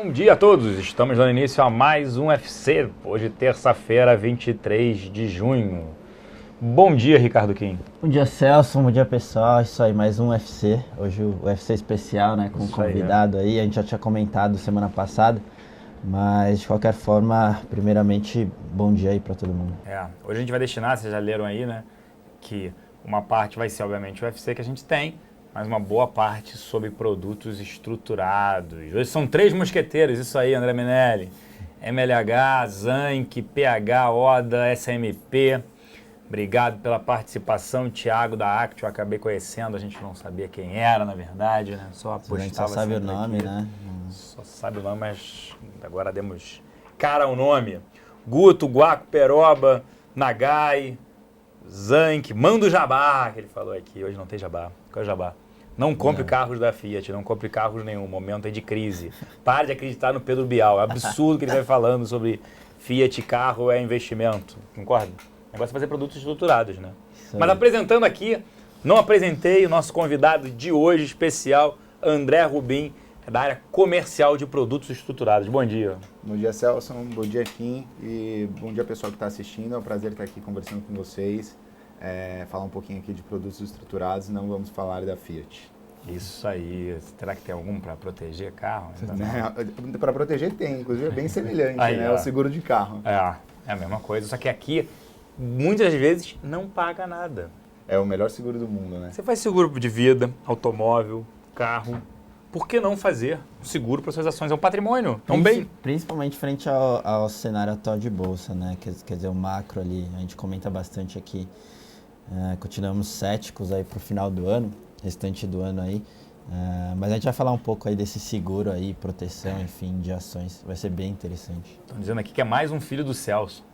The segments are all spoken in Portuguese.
Bom dia a todos, estamos dando início a mais um UFC, hoje terça-feira, 23 de junho. Bom dia, Ricardo Kim. Bom dia, Celso, bom dia, pessoal, isso aí, mais um UFC, hoje o UFC especial, né, com um convidado aí, a gente já tinha comentado semana passada, mas de qualquer forma, primeiramente, bom dia aí pra todo mundo. Hoje a gente vai destinar, vocês já leram aí, né, que uma parte vai ser, obviamente, o UFC que a gente tem, mas uma boa parte sobre produtos estruturados. Hoje são 3 mosqueteiros, isso aí, André Minelli. MLH, Zank, PH, Oda, SMP. Obrigado pela participação, Thiago da Actio, eu acabei conhecendo, a gente não sabia quem era, na verdade, né? Só apostava. A gente só sabe o nome, aqui. né? Só sabe o nome, mas agora demos cara ao nome. Guto, Guaco, Peroba, Nagai, Zank, manda o jabá, que ele falou aqui. Hoje não tem jabá. Qual é o jabá? Não compre carros da Fiat, não compre carros nenhum, o momento é de crise. Pare de acreditar no Pedro Bial, é absurdo que ele vai falando sobre Fiat, carro é investimento, concorda? O negócio é fazer produtos estruturados, né? Mas apresentando aqui, não apresentei o nosso convidado de hoje especial, André Rubim, da área comercial de produtos estruturados. Bom dia. Bom dia, Celso, bom dia, Kim, e bom dia, pessoal que está assistindo, é um prazer estar aqui conversando com vocês. Falar um pouquinho aqui de produtos estruturados, não vamos falar da Fiat. Isso aí. Será que tem algum para proteger carro? Para proteger tem, inclusive é bem semelhante, aí, né? O seguro de carro. É a mesma coisa, só que aqui, muitas vezes, não paga nada. É o melhor seguro do mundo, né? Você faz seguro de vida, automóvel, carro. Por que não fazer seguro para suas ações? É um patrimônio, é um bem. Principalmente frente ao cenário atual de bolsa, né? Quer dizer, o macro ali, a gente comenta bastante aqui. Continuamos céticos aí pro final do ano, restante do ano aí, mas a gente vai falar um pouco aí desse seguro aí, proteção, enfim, de ações, vai ser bem interessante. Estão dizendo aqui que é mais um filho do Celso.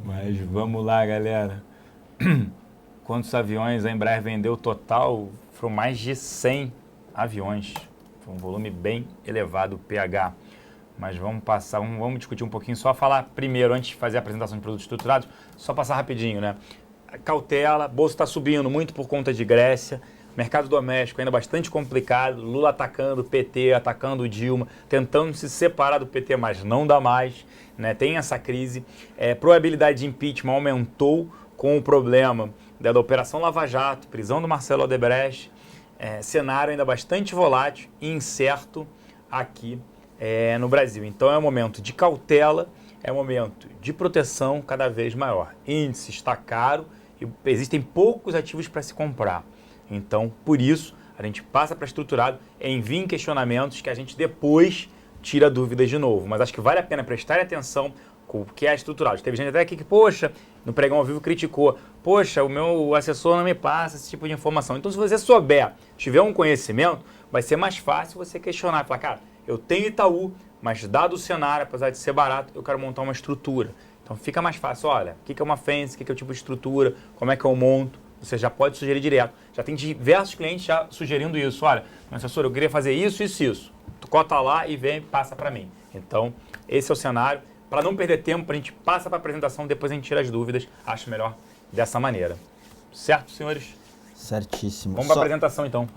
Mas vamos lá, galera. Quantos aviões a Embraer vendeu total? Foram mais de 100 aviões, foi um volume bem elevado, PH. Mas vamos passar, vamos discutir um pouquinho, só falar primeiro, antes de fazer a apresentação de produtos estruturados, só passar rapidinho, né? Cautela, bolsa está subindo muito por conta de Grécia, mercado doméstico ainda bastante complicado, Lula atacando o PT, atacando o Dilma, tentando se separar do PT, mas não dá mais, né? Tem essa crise, probabilidade de impeachment aumentou com o problema da Operação Lava Jato, prisão do Marcelo Odebrecht, cenário ainda bastante volátil e incerto aqui no Brasil. Então é um momento de cautela, é um momento de proteção cada vez maior. Índice está caro e existem poucos ativos para se comprar. Então, por isso, a gente passa para estruturado, enviem questionamentos que a gente depois tira dúvidas de novo. Mas acho que vale a pena prestar atenção com o que é estruturado. Teve gente até aqui que, poxa, no Pregão ao Vivo criticou, poxa, o meu assessor não me passa esse tipo de informação. Então, se você souber, tiver um conhecimento, vai ser mais fácil você questionar, falar, cara, eu tenho Itaú, mas dado o cenário, apesar de ser barato, eu quero montar uma estrutura. Então fica mais fácil, olha, o que é uma fence, o que é o tipo de estrutura, como é que eu monto, você já pode sugerir direto. Já tem diversos clientes já sugerindo isso, olha, meu assessor, eu queria fazer isso, isso, isso. Tu cota lá e vem e passa para mim. Então, esse é o cenário. Para não perder tempo, a gente passa para a apresentação, depois a gente tira as dúvidas, acho melhor dessa maneira. Certo, senhores? Certíssimo. Vamos para a apresentação, então.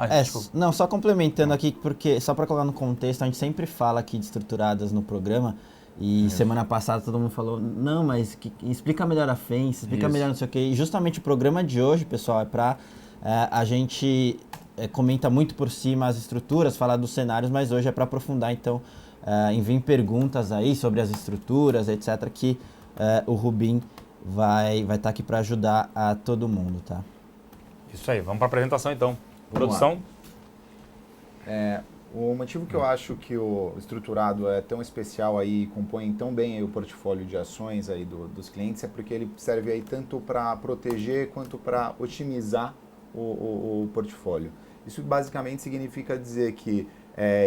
Não, só complementando aqui, porque só para colocar no contexto, a gente sempre fala aqui de estruturadas no programa e semana passada todo mundo falou, não, mas explica melhor a fence, explica melhor não sei o quê. E justamente o programa de hoje, pessoal, é para a gente comenta muito por cima as estruturas, falar dos cenários, mas hoje é para aprofundar, então enviem perguntas aí sobre as estruturas, etc, que o Rubim vai estar aqui para ajudar a todo mundo, tá? Isso aí, vamos para a apresentação então. Produção? O motivo que eu acho que o estruturado é tão especial aí e compõe tão bem aí o portfólio de ações aí dos clientes é porque ele serve aí tanto para proteger quanto para otimizar o portfólio. Isso basicamente significa dizer que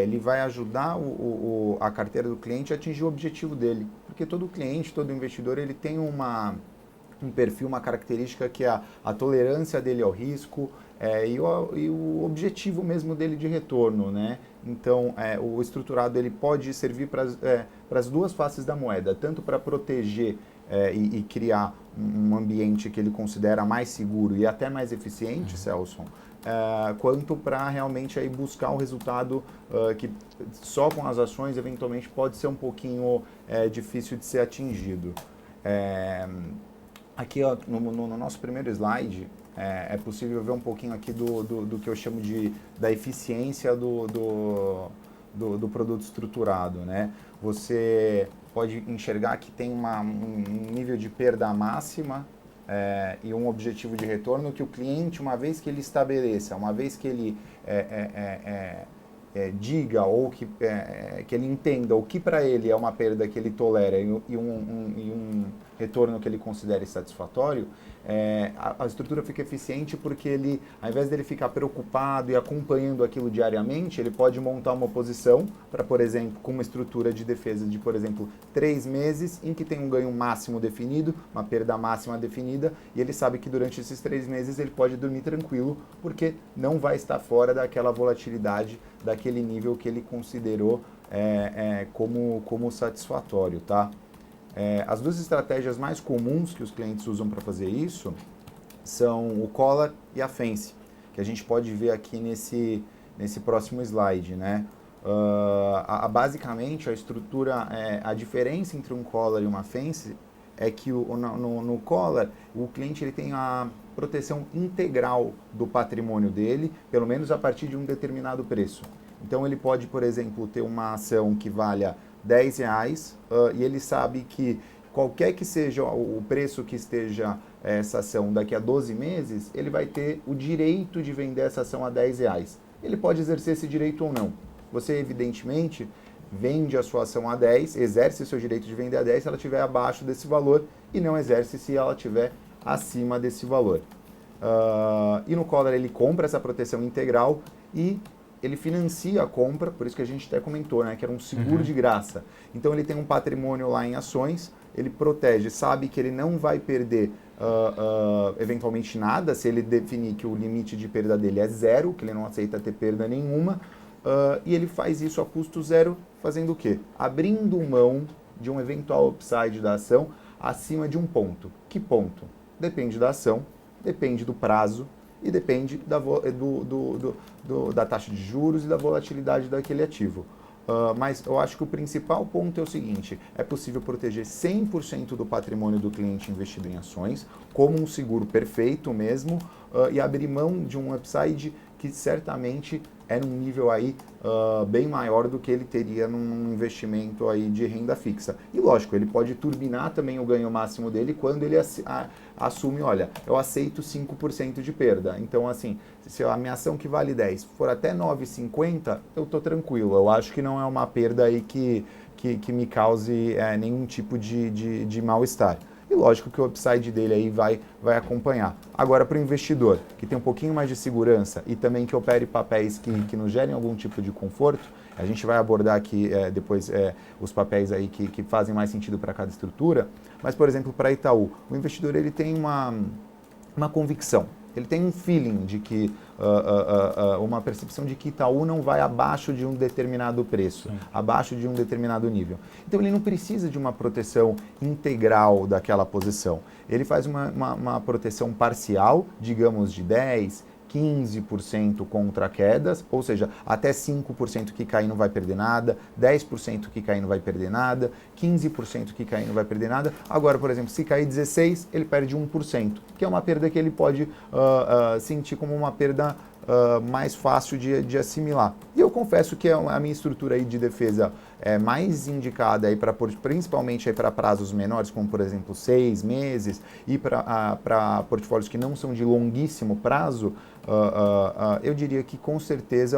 ele vai ajudar a carteira do cliente a atingir o objetivo dele, porque todo cliente, todo investidor, ele tem um perfil, uma característica que é a tolerância dele ao risco e o objetivo mesmo dele de retorno, né? Então, o estruturado ele pode servir para as duas faces da moeda, tanto para proteger e criar um ambiente que ele considera mais seguro e até mais eficiente, Celso, quanto para realmente aí buscar um resultado que só com as ações eventualmente pode ser um pouquinho difícil de ser atingido. Aqui ó, no nosso primeiro slide é possível ver um pouquinho aqui do que eu chamo da eficiência do produto estruturado, né? Você pode enxergar que tem um nível de perda máxima e um objetivo de retorno que o cliente, uma vez que ele estabeleça, uma vez que ele diga ou que ele entenda o que para ele é uma perda que ele tolera e um retorno que ele considere satisfatório, a estrutura fica eficiente porque ele, ao invés dele ficar preocupado e acompanhando aquilo diariamente, ele pode montar uma posição para, por exemplo, com uma estrutura de defesa de, por exemplo, 3 meses, em que tem um ganho máximo definido, uma perda máxima definida, e ele sabe que durante esses 3 meses ele pode dormir tranquilo, porque não vai estar fora daquela volatilidade, daquele nível que ele considerou como satisfatório, tá? As duas estratégias mais comuns que os clientes usam para fazer isso são o collar e a fence, que a gente pode ver aqui nesse próximo slide, né? Basicamente, a estrutura, a diferença entre um collar e uma fence é que no collar, o cliente ele tem a proteção integral do patrimônio dele, pelo menos a partir de um determinado preço. Então, ele pode, por exemplo, ter uma ação que valha R$10 e ele sabe que qualquer que seja o preço que esteja essa ação daqui a 12 meses, ele vai ter o direito de vender essa ação a R$10. Ele pode exercer esse direito ou não. Você, evidentemente, vende a sua ação a 10, exerce o seu direito de vender a 10 se ela estiver abaixo desse valor e não exerce se ela estiver acima desse valor. E no collar ele compra essa proteção integral e ele financia a compra, por isso que a gente até comentou, né, que era um seguro de graça. Então ele tem um patrimônio lá em ações, ele protege, sabe que ele não vai perder eventualmente nada, se ele definir que o limite de perda dele é 0, que ele não aceita ter perda nenhuma, e ele faz isso a custo zero, fazendo o quê? Abrindo mão de um eventual upside da ação acima de um ponto. Que ponto? Depende da ação, depende do prazo, e depende da taxa de juros e da volatilidade daquele ativo. Mas eu acho que o principal ponto é o seguinte, é possível proteger 100% do patrimônio do cliente investido em ações, como um seguro perfeito mesmo, e abrir mão de um upside que certamente é num nível aí bem maior do que ele teria num investimento aí de renda fixa. E lógico, ele pode turbinar também o ganho máximo dele quando ele assume, olha, eu aceito 5% de perda. Então, assim, se a minha ação que vale 10 for até 9,50, eu estou tranquilo. Eu acho que não é uma perda aí que me cause nenhum tipo de mal-estar. E lógico que o upside dele aí vai acompanhar. Agora, para o investidor, que tem um pouquinho mais de segurança e também que opere papéis que nos gerem algum tipo de conforto, a gente vai abordar aqui depois os papéis aí que fazem mais sentido para cada estrutura. Mas, por exemplo, para Itaú, o investidor ele tem uma convicção. Ele tem um feeling de que, uma percepção de que Itaú não vai abaixo de um determinado preço, abaixo de um determinado nível. Então ele não precisa de uma proteção integral daquela posição. Ele faz uma proteção parcial, digamos de 10%, 15% contra quedas, ou seja, até 5% que cair não vai perder nada, 10% que cair não vai perder nada, 15% que cair não vai perder nada. Agora, por exemplo, se cair 16%, ele perde 1%, que é uma perda que ele pode sentir como uma perda mais fácil de assimilar. E eu confesso que a minha estrutura aí de defesa é mais indicada aí principalmente para prazos menores, como por exemplo 6 meses, e para portfólios que não são de longuíssimo prazo, eu diria que com certeza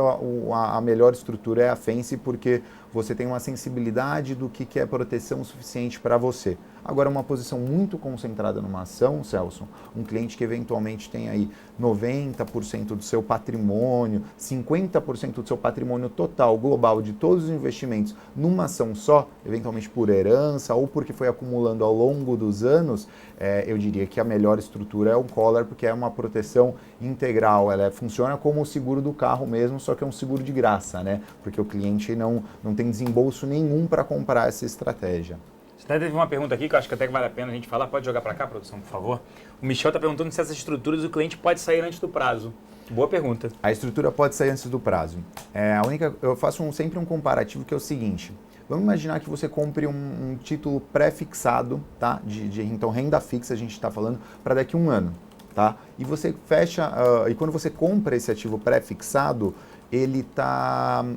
a melhor estrutura é a Fence, porque você tem uma sensibilidade do que é proteção suficiente para você. Agora, uma posição muito concentrada numa ação, Celso, um cliente que eventualmente tem aí 90% do seu patrimônio, 50% do seu patrimônio total, global, de todos os investimentos, numa ação só, eventualmente por herança ou porque foi acumulando ao longo dos anos, eu diria que a melhor estrutura é o collar, porque é uma proteção integral, ela funciona como o seguro do carro mesmo, só que é um seguro de graça, né? Porque o cliente não tem desembolso nenhum para comprar essa estratégia. Você teve uma pergunta aqui que eu acho que até vale a pena a gente falar. Pode jogar para cá, produção, por favor. O Michel está perguntando se essas estruturas o cliente pode sair antes do prazo. Boa pergunta. A estrutura pode sair antes do prazo. Eu faço sempre um comparativo que é o seguinte. Vamos imaginar que você compre um título pré-fixado, tá? Então, renda fixa a gente está falando para daqui a um ano, tá? E você fecha, e quando você compra esse ativo pré-fixado,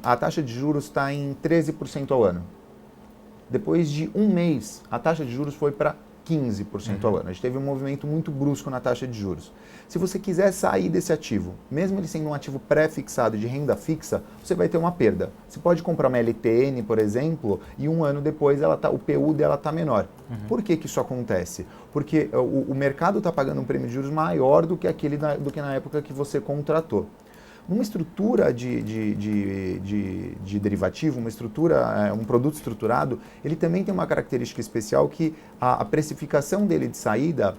a taxa de juros está em 13% ao ano. Depois de um mês, a taxa de juros foi para 15% ao ano. A gente teve um movimento muito brusco na taxa de juros. Se você quiser sair desse ativo, mesmo ele sendo um ativo pré-fixado de renda fixa, você vai ter uma perda. Você pode comprar uma LTN, por exemplo, e um ano depois o PU dela está menor. Por que isso acontece? Porque o mercado está pagando um prêmio de juros maior do que na época que você contratou. Numa estrutura de derivativo, um produto estruturado, ele também tem uma característica especial que a precificação dele de saída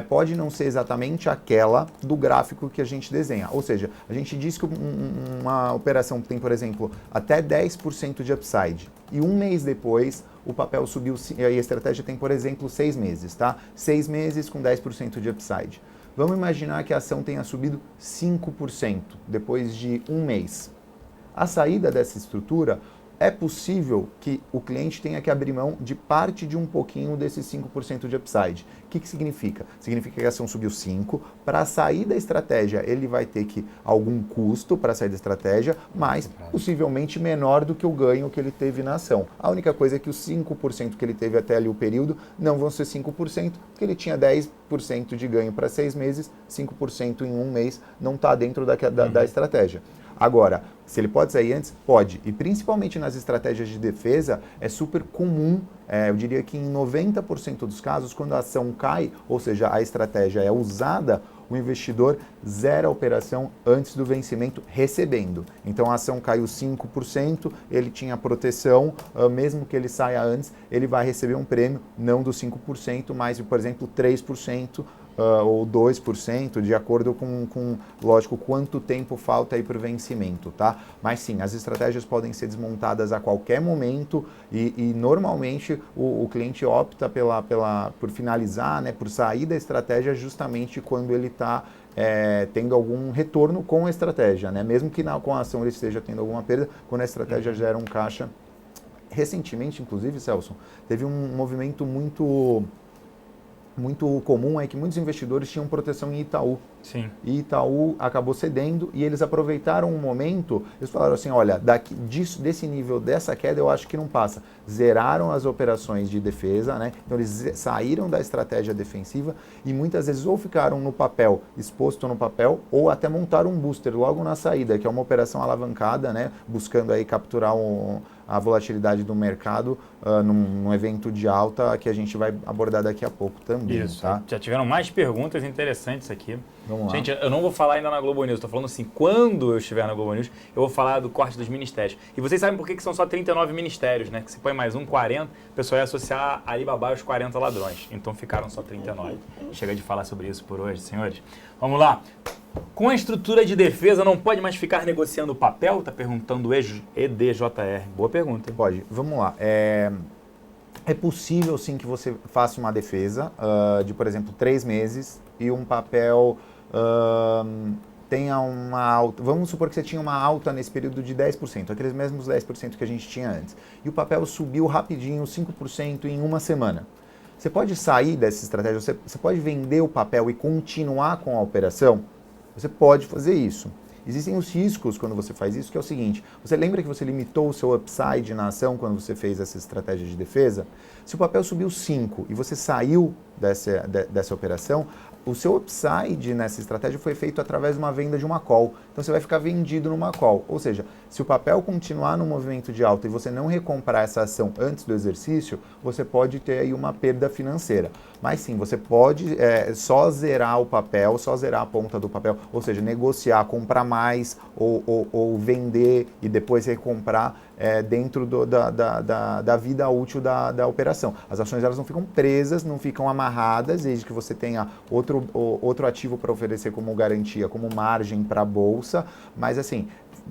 pode não ser exatamente aquela do gráfico que a gente desenha. Ou seja, a gente diz que uma operação tem, por exemplo, até 10% de upside e um mês depois o papel subiu, e a estratégia tem, por exemplo, 6 meses, tá? 6 meses com 10% de upside. Vamos imaginar que a ação tenha subido 5% depois de um mês. A saída dessa estrutura, é possível que o cliente tenha que abrir mão de parte de um pouquinho desses 5% de upside. O que significa? Significa que a ação subiu 5%, para sair da estratégia ele vai ter algum custo para sair da estratégia, mas possivelmente menor do que o ganho que ele teve na ação. A única coisa é que os 5% que ele teve até ali o período não vão ser 5%, porque ele tinha 10% de ganho para 6 meses, 5% em um mês não está dentro da estratégia. Agora, se ele pode sair antes? Pode. E principalmente nas estratégias de defesa, é super comum, eu diria que em 90% dos casos, quando a ação cai, ou seja, a estratégia é usada, o investidor zera a operação antes do vencimento, recebendo. Então a ação caiu 5%, ele tinha proteção, mesmo que ele saia antes, ele vai receber um prêmio, não dos 5%, mas, por exemplo, 3%, ou 2%, de acordo com, lógico, quanto tempo falta aí para o vencimento, tá? Mas sim, as estratégias podem ser desmontadas a qualquer momento e normalmente o cliente opta por finalizar, né, por sair da estratégia justamente quando ele está tendo algum retorno com a estratégia, né? Mesmo que com a ação ele esteja tendo alguma perda, quando a estratégia gera um caixa. Recentemente, inclusive, Celso, teve um movimento muito comum é que muitos investidores tinham proteção em Itaú. Sim. E Itaú acabou cedendo e eles aproveitaram um momento, eles falaram assim, olha, desse nível, dessa queda eu acho que não passa. Zeraram as operações de defesa, né? Então eles saíram da estratégia defensiva e muitas vezes ou ficaram no papel, exposto no papel, ou até montaram um booster logo na saída, que é uma operação alavancada, né? Buscando aí capturar a volatilidade do mercado num evento de alta que a gente vai abordar daqui a pouco também. Isso, tá? Já tiveram mais perguntas interessantes aqui. Vamos lá. Gente, eu não vou falar ainda na Globo News, estou falando assim, quando eu estiver na Globo News, eu vou falar do corte dos ministérios. E vocês sabem por que são só 39 ministérios, né? Que se põe mais 40, o pessoal ia associar Alibaba aos 40 ladrões. Então ficaram só 39. Chega de falar sobre isso por hoje, senhores. Vamos lá. Com a estrutura de defesa, não pode mais ficar negociando papel? Está perguntando o EDJR. Boa pergunta. Pode. Vamos lá. É possível, sim, que você faça uma defesa de, por exemplo, 3 meses e um papel tenha uma alta. Vamos supor que você tinha uma alta nesse período de 10%, aqueles mesmos 10% que a gente tinha antes. E o papel subiu rapidinho, 5% em uma semana. Você pode sair dessa estratégia, você pode vender o papel e continuar com a operação? Você pode fazer isso. Existem os riscos quando você faz isso, que é o seguinte, você lembra que você limitou o seu upside na ação quando você fez essa estratégia de defesa? Se o papel subiu 5 e você saiu dessa operação, o seu upside nessa estratégia foi feito através de uma venda de uma call. Então você vai ficar vendido numa call. Ou seja, se o papel continuar no movimento de alta e você não recomprar essa ação antes do exercício, você pode ter aí uma perda financeira. Mas sim, você pode só zerar o papel, só zerar a ponta do papel, ou seja, negociar, comprar mais ou vender e depois recomprar dentro da vida útil da operação. As ações elas não ficam presas, não ficam amarradas, desde que você tenha outro ativo para oferecer como garantia, como margem para a bolsa, mas assim,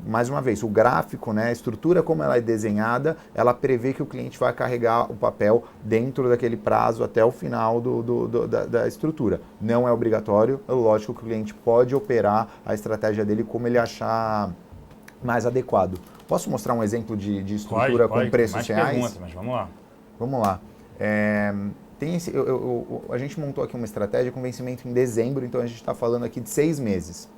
mais uma vez, o gráfico, né, a estrutura como ela é desenhada, ela prevê que o cliente vai carregar o papel dentro daquele prazo até o final da estrutura. Não é obrigatório, é lógico que o cliente pode operar a estratégia dele como ele achar mais adequado. Posso mostrar um exemplo de estrutura com preços mais reais? Perguntas, mas vamos lá. Vamos lá. A gente montou aqui uma estratégia com vencimento em dezembro, então a gente está falando aqui de 6 meses.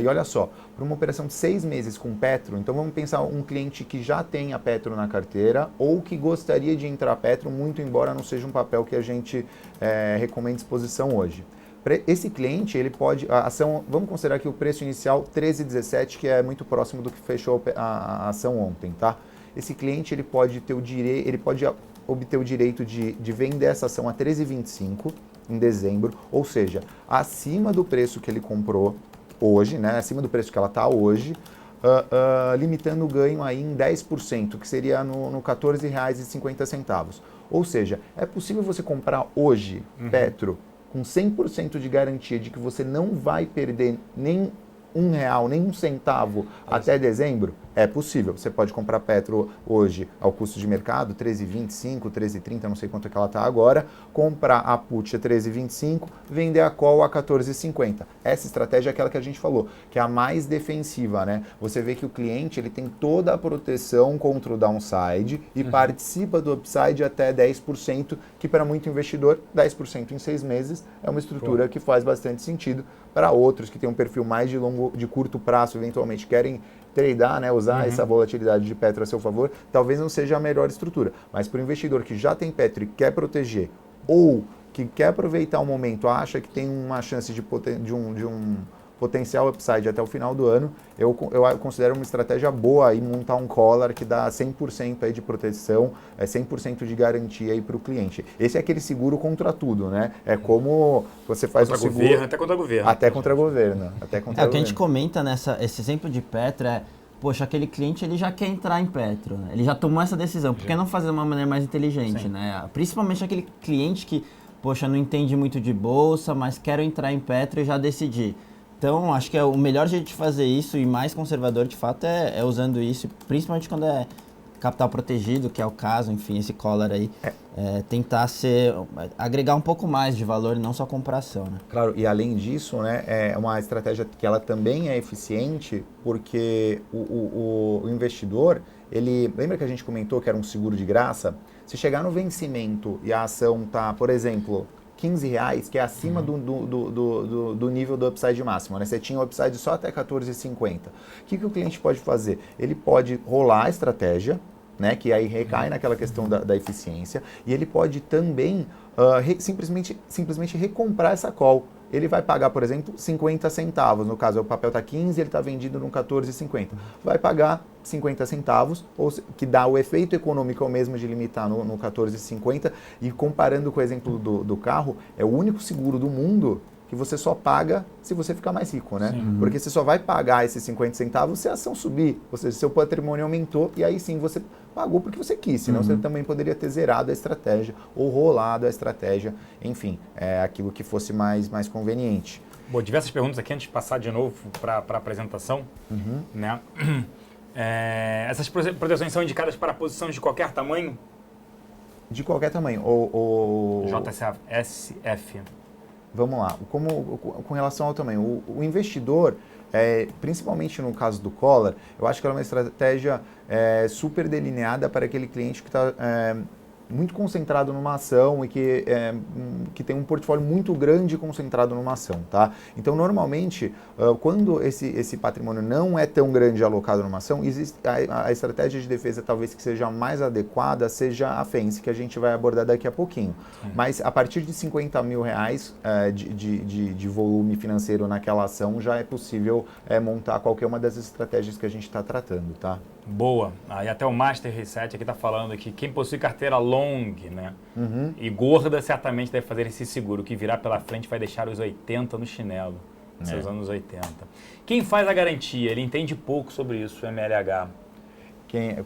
E olha só, para uma operação de 6 meses com Petro, então vamos pensar um cliente que já tem a Petro na carteira ou que gostaria de entrar a Petro, muito embora não seja um papel que a gente recomenda exposição hoje. Para esse cliente, ele pode, a ação, vamos considerar que o preço inicial 13,17, que é muito próximo do que fechou a ação ontem, tá? Esse cliente ele pode obter o direito de vender essa ação a 13,25 em dezembro, ou seja, acima do preço que ele comprou hoje, né, acima do preço que ela está hoje, limitando o ganho aí em 10%, que seria no R$ 14,50. Ou seja, é possível você comprar hoje Petro com 100% de garantia de que você não vai perder nem R$1, nem R$1 até dezembro? É possível. Você pode comprar Petro hoje ao custo de mercado, 13,25, 13,30, não sei quanto é que ela está agora, comprar a put a 13,25, vender a call a 14,50. Essa estratégia é aquela que a gente falou, que é a mais defensiva, né? Você vê que o cliente ele tem toda a proteção contra o downside e participa do upside até 10%, que para muito investidor, 10% em 6 meses é uma estrutura que faz bastante sentido. Para outros que têm um perfil mais de curto prazo, eventualmente querem tradear, né, usar essa volatilidade de Petro a seu favor, talvez não seja a melhor estrutura. Mas para o investidor que já tem Petro e quer proteger, ou que quer aproveitar o momento, acha que tem uma chance de um potencial upside até o final do ano, eu considero uma estratégia boa aí montar um collar que dá 100% aí de proteção, 100% de garantia para o cliente. Esse é aquele seguro contra tudo, né? É como você faz um seguro... Governo, até contra governo. Até contra governo. Até contra o que a gente comenta esse exemplo de Petro poxa, aquele cliente ele já quer entrar em Petro, né? Ele já tomou essa decisão, por que não fazer de uma maneira mais inteligente, né? Principalmente aquele cliente que, poxa, não entende muito de bolsa, mas quero entrar em Petro e já decidi. Então, acho que o melhor jeito de fazer isso e mais conservador, de fato, é usando isso, principalmente quando é capital protegido, que é o caso, enfim, esse collar aí, tentar agregar um pouco mais de valor e não só comprar ação, né? Claro, e além disso, né, é uma estratégia que ela também é eficiente, porque o investidor, lembra que a gente comentou que era um seguro de graça? Se chegar no vencimento e a ação tá, por exemplo, R$15, que é acima do nível do upside máximo, né? Você tinha o upside só até 14,50. O que o cliente pode fazer? Ele pode rolar a estratégia, né? Que aí recai naquela questão da eficiência, e ele pode também simplesmente recomprar essa call. Ele vai pagar, por exemplo, 50 centavos. No caso, o papel está 15, ele está vendido no 14,50. Vai pagar 50 centavos, que dá o efeito econômico ao mesmo de limitar no 14,50. E comparando com o exemplo do carro, é o único seguro do mundo que você só paga se você ficar mais rico, né? Porque você só vai pagar esses 50 centavos se a ação subir, ou seja, seu patrimônio aumentou e aí sim você pagou porque você quis, senão você também poderia ter zerado a estratégia ou rolado a estratégia, enfim, aquilo que fosse mais conveniente. Bom, diversas perguntas aqui antes de passar de novo para a apresentação, né? Essas proteções são indicadas para posições de qualquer tamanho? De qualquer tamanho. JSF. Vamos lá, com relação ao tamanho, o investidor, principalmente no caso do collar, eu acho que ela é uma estratégia super delineada para aquele cliente que está muito concentrado numa ação e que tem um portfólio muito grande concentrado numa ação, tá? Então, normalmente, quando esse patrimônio não é tão grande alocado numa ação, existe a estratégia de defesa talvez que seja mais adequada, seja a FENS, que a gente vai abordar daqui a pouquinho. Mas a partir de R$50 mil de volume financeiro naquela ação, já é possível montar qualquer uma das estratégias que a gente está tratando, tá? Boa. E até o Master Reset aqui está falando que quem possui carteira long, né? E gorda certamente deve fazer esse seguro. O que virá pela frente vai deixar os 80 no chinelo. Seus anos 80. Quem faz a garantia? Ele entende pouco sobre isso, o MLH.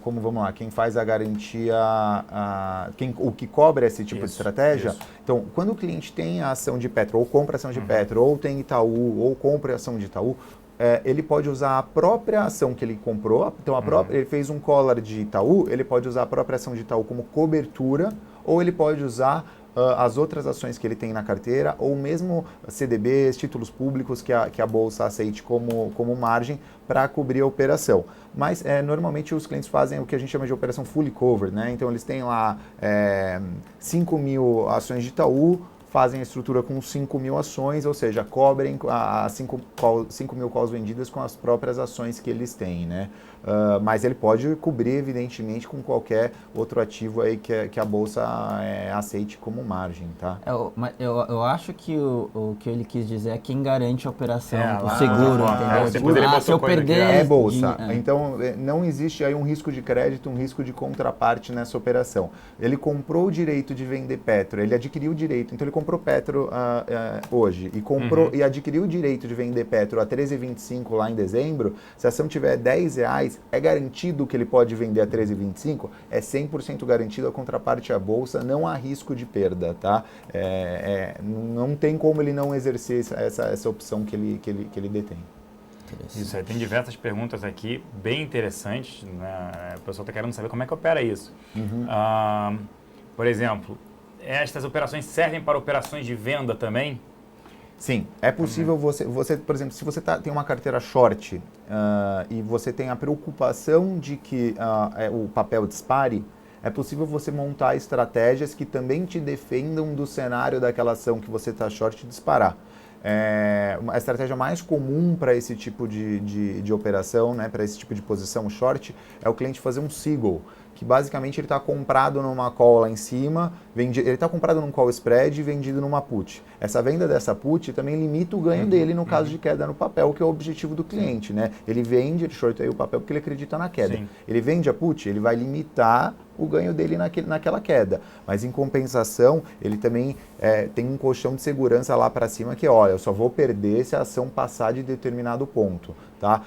Vamos lá, quem faz a garantia, o que cobra esse tipo de estratégia? Isso. Então, quando o cliente tem a ação de Petro, ou compra ação de Petro, ou tem Itaú, ou compra a ação de Itaú, ele pode usar a própria ação que ele comprou. Então, ele fez um collar de Itaú, ele pode usar a própria ação de Itaú como cobertura, ou ele pode usar as outras ações que ele tem na carteira, ou mesmo CDBs, títulos públicos que a Bolsa aceite como margem para cobrir a operação. Mas normalmente os clientes fazem o que a gente chama de operação fully covered, né? Então eles têm lá 5 mil ações de Itaú, fazem a estrutura com 5 mil ações, ou seja, cobrem as 5 mil calls vendidas com as próprias ações que eles têm, né? Mas ele pode cobrir, evidentemente, com qualquer outro ativo aí que a Bolsa aceite como margem, tá? Eu acho que o que ele quis dizer é quem garante a operação, o lá, seguro, entendeu? se eu perder... É Bolsa. Então, não existe aí um risco de crédito, um risco de contraparte nessa operação. Ele comprou o direito de vender Petro, ele adquiriu o direito, então ele comprou Petro hoje e adquiriu o direito de vender Petro a 13,25 lá em dezembro. Se a ação tiver R$10, é garantido que ele pode vender a 13,25? É 100% garantido, a contraparte é a Bolsa, não há risco de perda, tá? Não tem como ele não exercer essa opção que ele detém. Isso aí, tem diversas perguntas aqui, bem interessantes, né? O pessoal está querendo saber como é que opera isso. Por exemplo, estas operações servem para operações de venda também? Sim, é possível você, por exemplo, se você tem uma carteira short e você tem a preocupação de que o papel dispare, é possível você montar estratégias que também te defendam do cenário daquela ação que você está short disparar. A estratégia mais comum para esse tipo de operação, né, para esse tipo de posição short, é o cliente fazer um Seagull, que basicamente ele está comprado numa call lá em cima, ele está comprado num call spread e vendido numa put. Essa venda dessa put também limita o ganho dele no caso de queda no papel, que é o objetivo do cliente, né? Ele shorteia o papel porque ele acredita na queda. Sim. Ele vende a put, ele vai limitar o ganho dele naquela queda. Mas em compensação, ele também tem um colchão de segurança lá para cima que, olha, eu só vou perder se a ação passar de determinado ponto. Tá?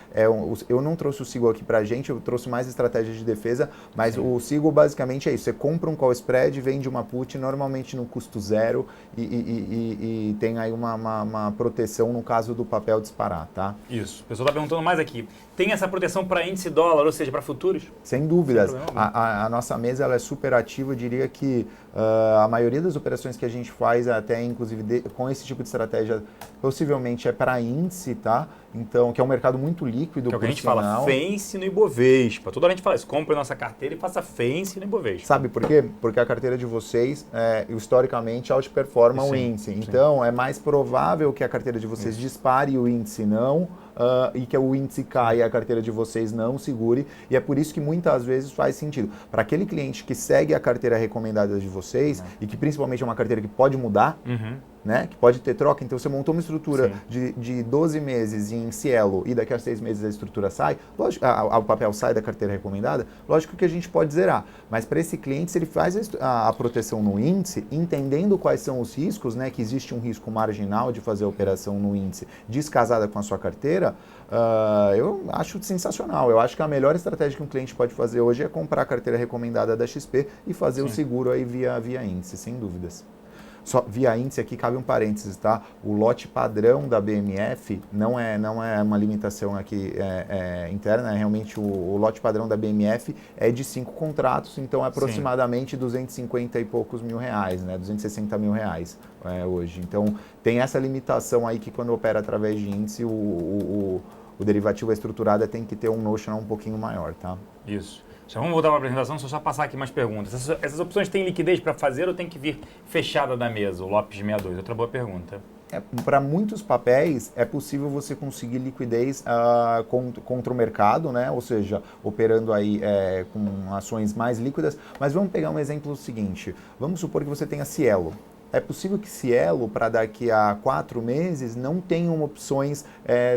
Eu não trouxe o Seagull aqui pra gente, eu trouxe mais estratégia de defesa, mas o Seagull basicamente é isso, você compra um call spread, vende uma put, normalmente no custo zero e tem aí uma proteção no caso do papel disparar, tá? Isso, o pessoal está perguntando mais aqui, tem essa proteção para índice dólar, ou seja, para futuros? Sem dúvidas, a nossa mesa ela é super ativa, eu diria que a maioria das operações que a gente faz, até inclusive com esse tipo de estratégia, possivelmente é para índice, tá? Então, que é um mercado muito líquido. Que é o que a gente fala, fence no Ibovespa. Toda hora a gente fala isso, compre nossa carteira e faça fence no Ibovespa. Sabe por quê? Porque a carteira de vocês, historicamente, outperforma o índice. Então, é mais provável que a carteira de vocês dispare e o índice não, e que o índice caia e a carteira de vocês não segure. E é por isso que muitas vezes faz sentido. Para aquele cliente que segue a carteira recomendada de vocês, e que principalmente é uma carteira que pode mudar, né? Que pode ter troca, então você montou uma estrutura de 12 meses em Cielo e daqui a 6 meses a estrutura sai, lógico, o papel sai da carteira recomendada, lógico que a gente pode zerar, mas para esse cliente, se ele faz a proteção no índice, entendendo quais são os riscos, né, que existe um risco marginal de fazer a operação no índice descasada com a sua carteira, eu acho sensacional. Eu acho que a melhor estratégia que um cliente pode fazer hoje é comprar a carteira recomendada da XP e fazer o seguro aí via índice, sem dúvidas. Só via índice aqui cabe um parênteses, tá? O lote padrão da BMF não é uma limitação aqui interna, realmente o lote padrão da BMF é de 5 contratos, então é aproximadamente 250 e poucos mil reais, né? 260 mil reais hoje. Então tem essa limitação aí que quando opera através de índice, o derivativo estruturado tem que ter um notional um pouquinho maior, tá? Isso. Já vamos voltar para a apresentação, só passar aqui mais perguntas. Essas opções têm liquidez para fazer ou tem que vir fechada da mesa? O Lopes 62, outra boa pergunta. Para muitos papéis é possível você conseguir liquidez contra o mercado, né? Ou seja, operando aí com ações mais líquidas. Mas vamos pegar um exemplo seguinte. Vamos supor que você tenha Cielo. É possível que Cielo, para daqui a 4 meses, não tenham opções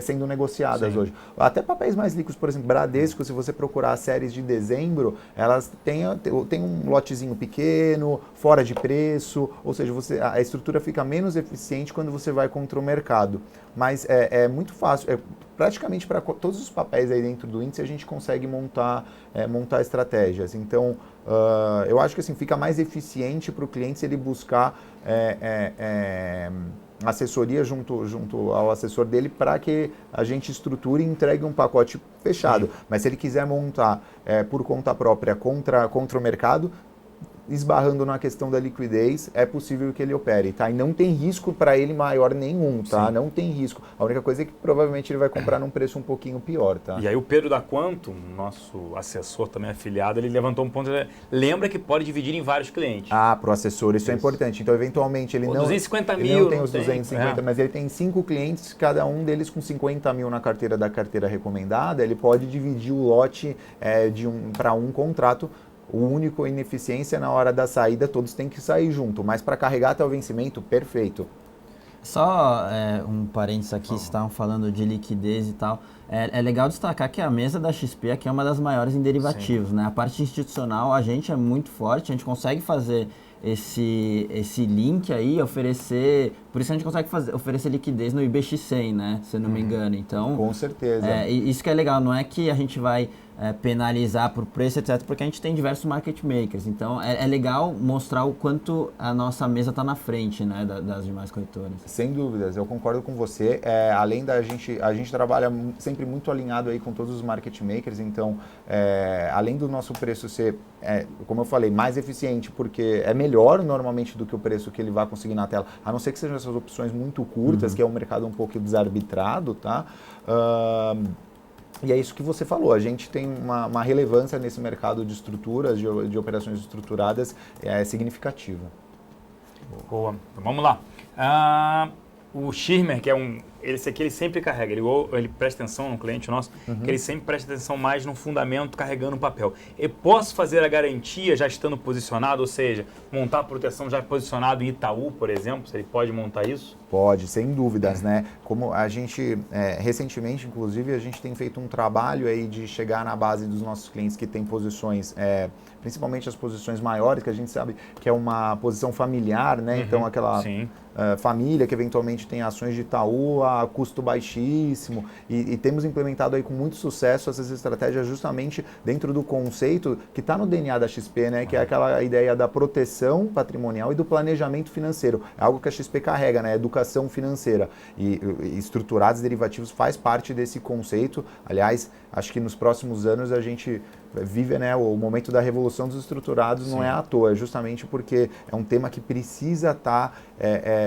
sendo negociadas hoje. Até papéis mais líquidos, por exemplo, Bradesco, se você procurar as séries de dezembro, elas têm um lotezinho pequeno, fora de preço, ou seja, a estrutura fica menos eficiente quando você vai contra o mercado. Mas é muito fácil, praticamente para todos os papéis aí dentro do índice a gente consegue montar estratégias. Então, eu acho que assim, fica mais eficiente para o cliente se ele buscar assessoria junto ao assessor dele para que a gente estruture e entregue um pacote fechado. Sim. Mas se ele quiser montar por conta própria contra o mercado, esbarrando na questão da liquidez, é possível que ele opere, tá? E não tem risco para ele maior nenhum, tá? Sim. Não tem risco. A única coisa é que provavelmente ele vai comprar num preço um pouquinho pior, tá? E aí o Pedro da Quantum, nosso assessor também afiliado, ele levantou um ponto, lembra que pode dividir em vários clientes. Para o assessor, isso é importante. Então, eventualmente, ele não... 250 mil, ele não tem os 250, mas ele tem 5 clientes, cada um deles com 50 mil na carteira da carteira recomendada, ele pode dividir o lote para um contrato. O único ineficiência na hora da saída, todos têm que sair junto, mas para carregar até o vencimento, perfeito. Só um parênteses aqui, vocês estavam falando de liquidez e tal. É legal destacar que a mesa da XP aqui é uma das maiores em derivativos, né? A parte institucional, a gente é muito forte, a gente consegue fazer esse link aí, oferecer... Por isso a gente consegue oferecer liquidez no IBX100, né? Se eu não me engano. Então, com certeza. Isso que é legal, não é que a gente vai penalizar por preço, etc., porque a gente tem diversos market makers. Então, é legal mostrar o quanto a nossa mesa está na frente, né, das demais corretoras. Sem dúvidas, eu concordo com você. Além da a gente trabalha sempre muito alinhado aí com todos os market makers, então, além do nosso preço ser, como eu falei, mais eficiente, porque é melhor normalmente do que o preço que ele vai conseguir na tela, a não ser que sejam essas opções muito curtas, que é um mercado um pouco desarbitrado, tá? E é isso que você falou, a gente tem uma relevância nesse mercado de estruturas, de operações estruturadas significativa. Boa, então, vamos lá. O Schirmer, que esse aqui ele sempre carrega, ele presta atenção no cliente nosso, que ele sempre presta atenção mais no fundamento carregando o papel. Eu posso fazer a garantia já estando posicionado, ou seja, montar a proteção já posicionado em Itaú, por exemplo, se ele pode montar isso? Pode, sem dúvidas, né? Como a gente, recentemente, inclusive, a gente tem feito um trabalho aí de chegar na base dos nossos clientes que tem posições, principalmente as posições maiores, que a gente sabe que é uma posição familiar, né? Então, aquela... Sim. Família que eventualmente tem ações de Itaú a custo baixíssimo e temos implementado aí com muito sucesso essas estratégias justamente dentro do conceito que está no DNA da XP, né? Que é aquela ideia da proteção patrimonial e do planejamento financeiro. É algo que a XP carrega, né? Educação financeira e estruturados derivativos faz parte desse conceito. Aliás, acho que nos próximos anos a gente vive, né, o momento da revolução dos estruturados. Sim. Não é à toa, é justamente porque é um tema que precisa estar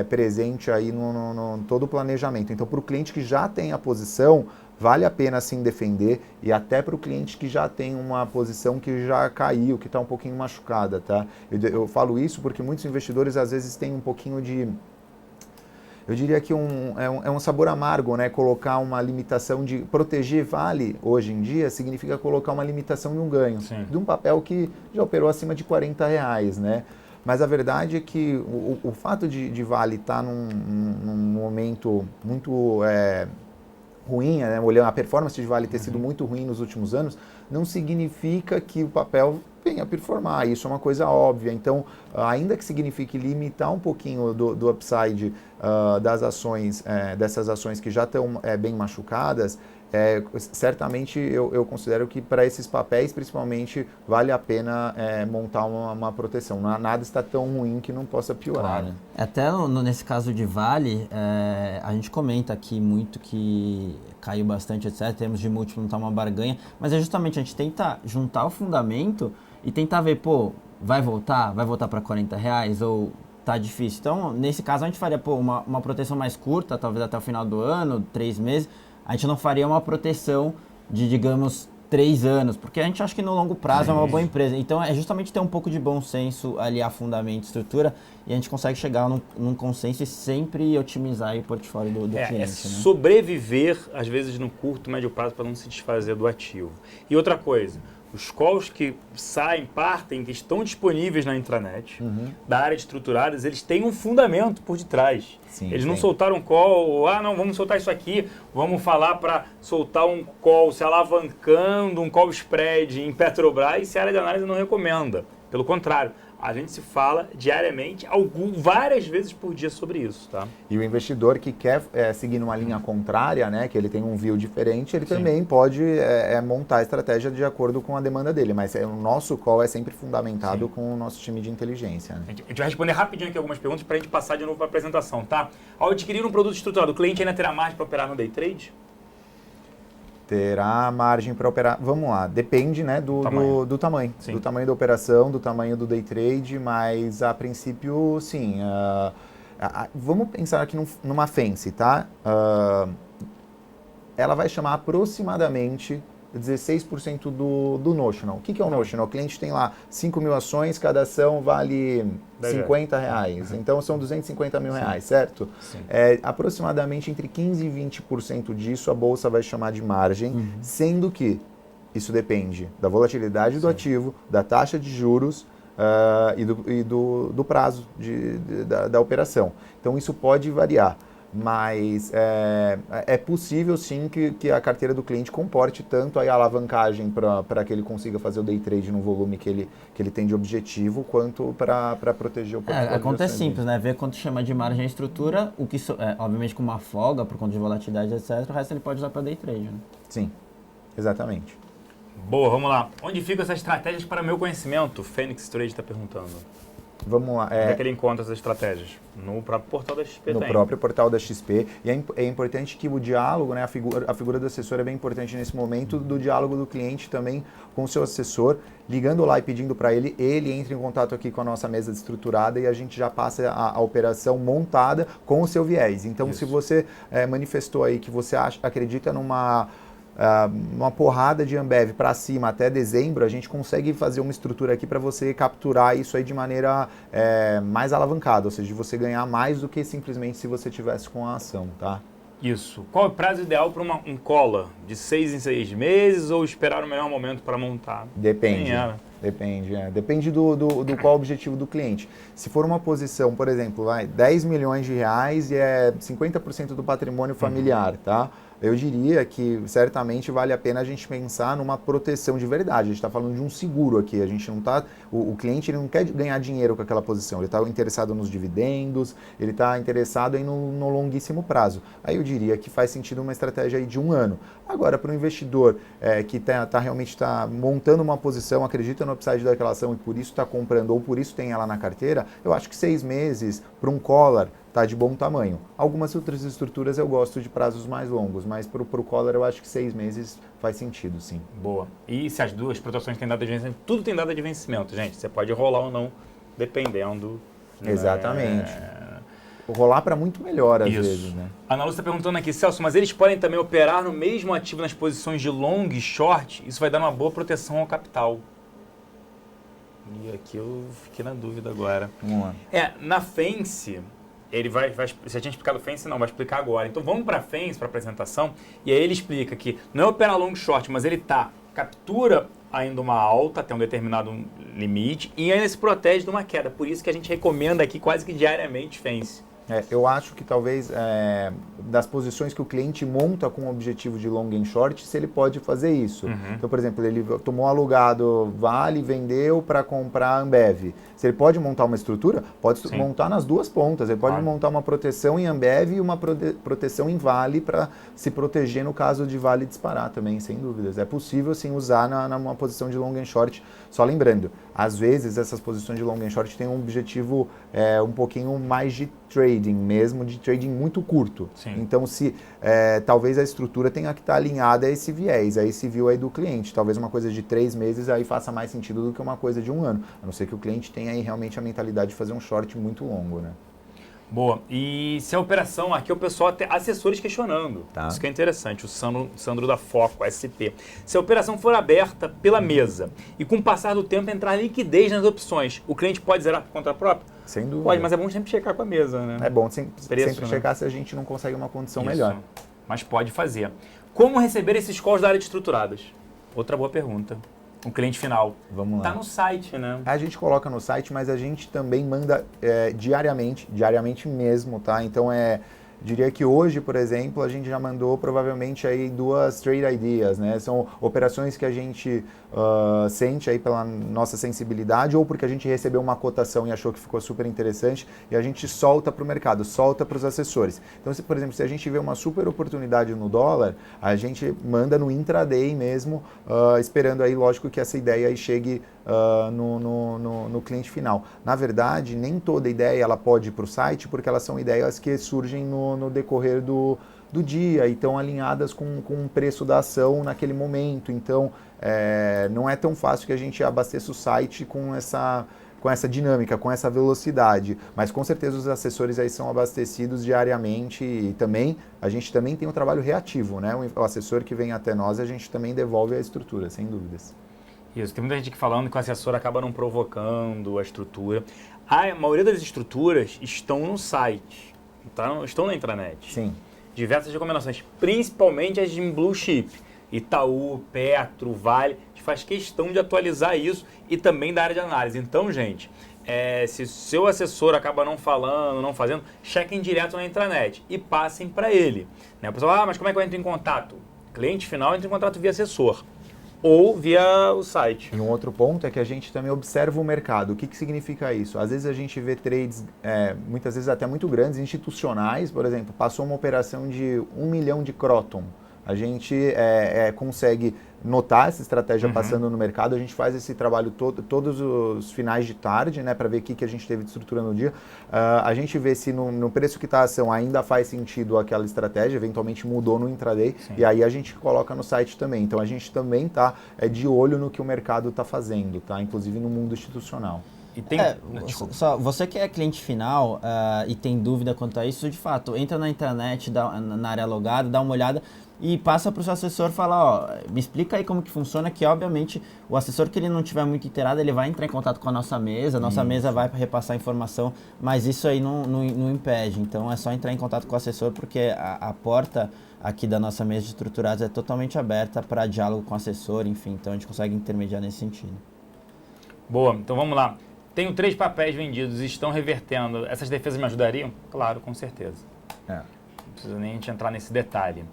presente aí no todo o planejamento. Então, para o cliente que já tem a posição, vale a pena sim defender, e até para o cliente que já tem uma posição que já caiu, que está um pouquinho machucada, tá? Eu falo isso porque muitos investidores às vezes têm um pouquinho de... Eu diria que é um sabor amargo, né? Colocar uma limitação de proteger vale, hoje em dia, significa colocar uma limitação de um ganho. Sim. De um papel que já operou acima de R$40, né? Mas a verdade é que o fato de vale estar num momento muito ruim, né? Olhando a performance de vale ter sido muito ruim nos últimos anos, não significa que o papel venha a performar. Isso é uma coisa óbvia. Então, ainda que signifique limitar um pouquinho do upside das ações, dessas ações que já estão bem machucadas, certamente eu considero que para esses papéis, principalmente, vale a pena montar uma proteção. Nada está tão ruim que não possa piorar. Claro. Até nesse caso de Vale, a gente comenta aqui muito que caiu bastante, etc. Temos de múltiplo, não está uma barganha, mas é justamente a gente tenta juntar o fundamento e tentar ver, vai voltar para R$40 ou tá difícil. Então, nesse caso, a gente faria uma proteção mais curta, talvez até o final do ano, 3 meses. A gente não faria uma proteção de, digamos, 3 anos, porque a gente acha que no longo prazo é uma boa empresa. Então, é justamente ter um pouco de bom senso ali, a fundamento, estrutura, e a gente consegue chegar num consenso e sempre otimizar aí o portfólio do cliente. Né? Sobreviver, às vezes, no curto, médio prazo, para não se desfazer do ativo. E outra coisa, os calls que partem, que estão disponíveis na intranet, da área de estruturadas, eles têm um fundamento por detrás. Sim, eles não soltaram um call, não, vamos soltar isso aqui, vamos falar para soltar um call se alavancando, um call spread em Petrobras, se a área de análise não recomenda. Pelo contrário, a gente se fala diariamente, várias vezes por dia sobre isso, tá? E o investidor que quer seguir numa linha contrária, né, que ele tem um view diferente, ele também pode montar a estratégia de acordo com a demanda dele. Mas o nosso call é sempre fundamentado com o nosso time de inteligência. Né? A gente vai responder rapidinho aqui algumas perguntas para a gente passar de novo para a apresentação, tá? Ao adquirir um produto estruturado, o cliente ainda terá margem para operar no day trade? Terá margem para operar. Vamos lá, depende, né, do tamanho. Do tamanho da operação, do tamanho do day trade, mas a princípio, sim. Vamos pensar aqui numa Fence, tá? Ela vai chamar aproximadamente 16% do notional. O que é o notional? O cliente tem lá 5 mil ações, cada ação vale R$50. Então são 250 mil reais, certo? Sim. Aproximadamente entre 15% e 20% disso a Bolsa vai chamar de margem, sendo que isso depende da volatilidade do ativo, da taxa de juros e do prazo da operação. Então isso pode variar. Mas é possível sim que a carteira do cliente comporte tanto a alavancagem para que ele consiga fazer o day trade no volume que ele tem de objetivo, quanto para proteger o portfólio. A conta é simples, né? Ver quanto chama de margem e estrutura, o que obviamente com uma folga por conta de volatilidade, etc. O resto ele pode usar para day trade. Né? Sim, exatamente. Boa, vamos lá. Onde ficam essas estratégias para meu conhecimento? Fênix Trade está perguntando. Vamos lá. Onde é que ele encontra essas estratégias? No próprio portal da XP. No próprio portal da XP. E é importante que o diálogo, né, a figura do assessor é bem importante nesse momento, do diálogo do cliente também com o seu assessor, ligando lá e pedindo para ele entre em contato aqui com a nossa mesa estruturada e a gente já passa a operação montada com o seu viés. Então, se você manifestou aí que você acredita numa porrada de Ambev para cima até dezembro, a gente consegue fazer uma estrutura aqui para você capturar isso aí de maneira mais alavancada, ou seja, de você ganhar mais do que simplesmente se você tivesse com a ação, tá? Isso. Qual é o prazo ideal para um cola? De 6 em 6 meses ou esperar o melhor momento para montar? Depende. Depende do qual o objetivo do cliente. Se for uma posição, por exemplo, 10 milhões de reais e é 50% do patrimônio familiar, tá? Eu diria que certamente vale a pena a gente pensar numa proteção de verdade. A gente está falando de um seguro aqui. A gente não está. O cliente ele não quer ganhar dinheiro com aquela posição. Ele está interessado nos dividendos, ele está interessado no longuíssimo prazo. Aí eu diria que faz sentido uma estratégia aí de 1 ano. Agora, para o investidor que realmente está montando uma posição, acredita no upside daquela ação e por isso está comprando ou por isso tem ela na carteira, eu acho que 6 meses para um collar está de bom tamanho. Algumas outras estruturas eu gosto de prazos mais longos, mas para o collar eu acho que 6 meses faz sentido, sim. Boa. E se as duas proteções têm data de vencimento? Tudo tem data de vencimento, gente. Você pode rolar ou não, dependendo. Exatamente. Rolar para muito melhor às vezes, né? A Ana Lúcia está perguntando aqui, Celso, mas eles podem também operar no mesmo ativo nas posições de long e short? Isso vai dar uma boa proteção ao capital. E aqui eu fiquei na dúvida agora. Vamos lá. Na Fence, ele vai se eu tinha explicado Fence, não, vai explicar agora. Então vamos para a Fence, para a apresentação, e aí ele explica que não é operar long short, mas ele captura ainda uma alta até um determinado limite e ainda se protege de uma queda. Por isso que a gente recomenda aqui quase que diariamente Fence. Eu acho que talvez das posições que o cliente monta com o objetivo de long and short, se ele pode fazer isso. Então, por exemplo, ele tomou alugado Vale, vendeu para comprar Ambev. Se ele pode montar uma estrutura, pode montar nas duas pontas. Ele pode montar uma proteção em Ambev e uma proteção em Vale para se proteger no caso de Vale disparar também, sem dúvidas. É possível sim usar numa posição de long and short. Só lembrando, às vezes essas posições de long and short têm um objetivo um pouquinho mais de trading mesmo, de trading muito curto. Sim. Então, talvez a estrutura tenha que estar alinhada a esse viés, a esse view aí do cliente. Talvez uma coisa de 3 meses aí faça mais sentido do que uma coisa de 1 ano. A não ser que o cliente tenha aí realmente a mentalidade de fazer um short muito longo, né? Boa. E se a operação, aqui o pessoal tem assessores questionando. Tá. Isso que é interessante, o Sandro da Foco, SP. Se a operação for aberta pela mesa e com o passar do tempo entrar liquidez nas opções, o cliente pode zerar por conta própria? Sem dúvida. Pode, mas é bom sempre checar com a mesa, né? É bom sempre Preço, checar se a gente não consegue uma condição Isso. melhor. Mas pode fazer. Como receber esses calls da área de estruturadas? Outra boa pergunta. O cliente final. Vamos lá. Tá no site, né? A gente coloca no site, mas a gente também manda diariamente mesmo, tá? Então Diria que hoje, por exemplo, a gente já mandou provavelmente aí 2 trade ideas, né? São operações que a gente sente aí pela nossa sensibilidade ou porque a gente recebeu uma cotação e achou que ficou super interessante e a gente solta para o mercado, solta para os assessores. Então, por exemplo, se a gente vê uma super oportunidade no dólar, a gente manda no intraday mesmo, esperando aí, lógico, que essa ideia aí chegue no cliente final. Na verdade, nem toda ideia ela pode ir para o site, porque elas são ideias que surgem no decorrer do dia e estão alinhadas com o preço da ação naquele momento. Então, não é tão fácil que a gente abasteça o site com essa dinâmica, com essa velocidade, mas com certeza os assessores aí são abastecidos diariamente e também a gente também tem um trabalho reativo, né? O assessor que vem até nós, a gente também devolve a estrutura, sem dúvidas. Isso, tem muita gente aqui falando que o assessor acaba não provocando a estrutura. A maioria das estruturas estão no site, estão na intranet. Sim. Diversas recomendações, principalmente as de blue chip. Itaú, Petro, Vale, a gente faz questão de atualizar isso e também da área de análise. Então, gente, se o seu assessor acaba não falando, não fazendo, chequem direto na intranet e passem para ele. Né? O pessoal, mas como é que eu entro em contato? Cliente final entra em contato via assessor ou via o site. E um outro ponto é que a gente também observa o mercado. O que significa isso? Às vezes a gente vê trades, muitas vezes até muito grandes, institucionais, por exemplo, passou uma operação de 1 milhão de Croton. A gente consegue notar essa estratégia passando no mercado, a gente faz esse trabalho todos os finais de tarde, né, para ver o que a gente teve de estrutura no dia. A gente vê se no preço que está a ação ainda faz sentido aquela estratégia, eventualmente mudou no intraday, sim, e aí a gente coloca no site também. Então a gente também está de olho no que o mercado está fazendo, tá? Inclusive no mundo institucional. E tem, só, você que é cliente final e tem dúvida quanto a isso, de fato, entra na internet, na área logada, dá uma olhada e passa para o seu assessor falar, ó, me explica aí como que funciona, que obviamente o assessor que ele não tiver muito inteirado, ele vai entrar em contato com a nossa mesa vai repassar a informação, mas isso aí não impede, então é só entrar em contato com o assessor, porque a porta aqui da nossa mesa de estruturados é totalmente aberta para diálogo com o assessor, enfim, então a gente consegue intermediar nesse sentido. Boa, então vamos lá. Tenho 3 papéis vendidos e estão revertendo. Essas defesas me ajudariam? Claro, com certeza. Não precisa nem a gente entrar nesse detalhe.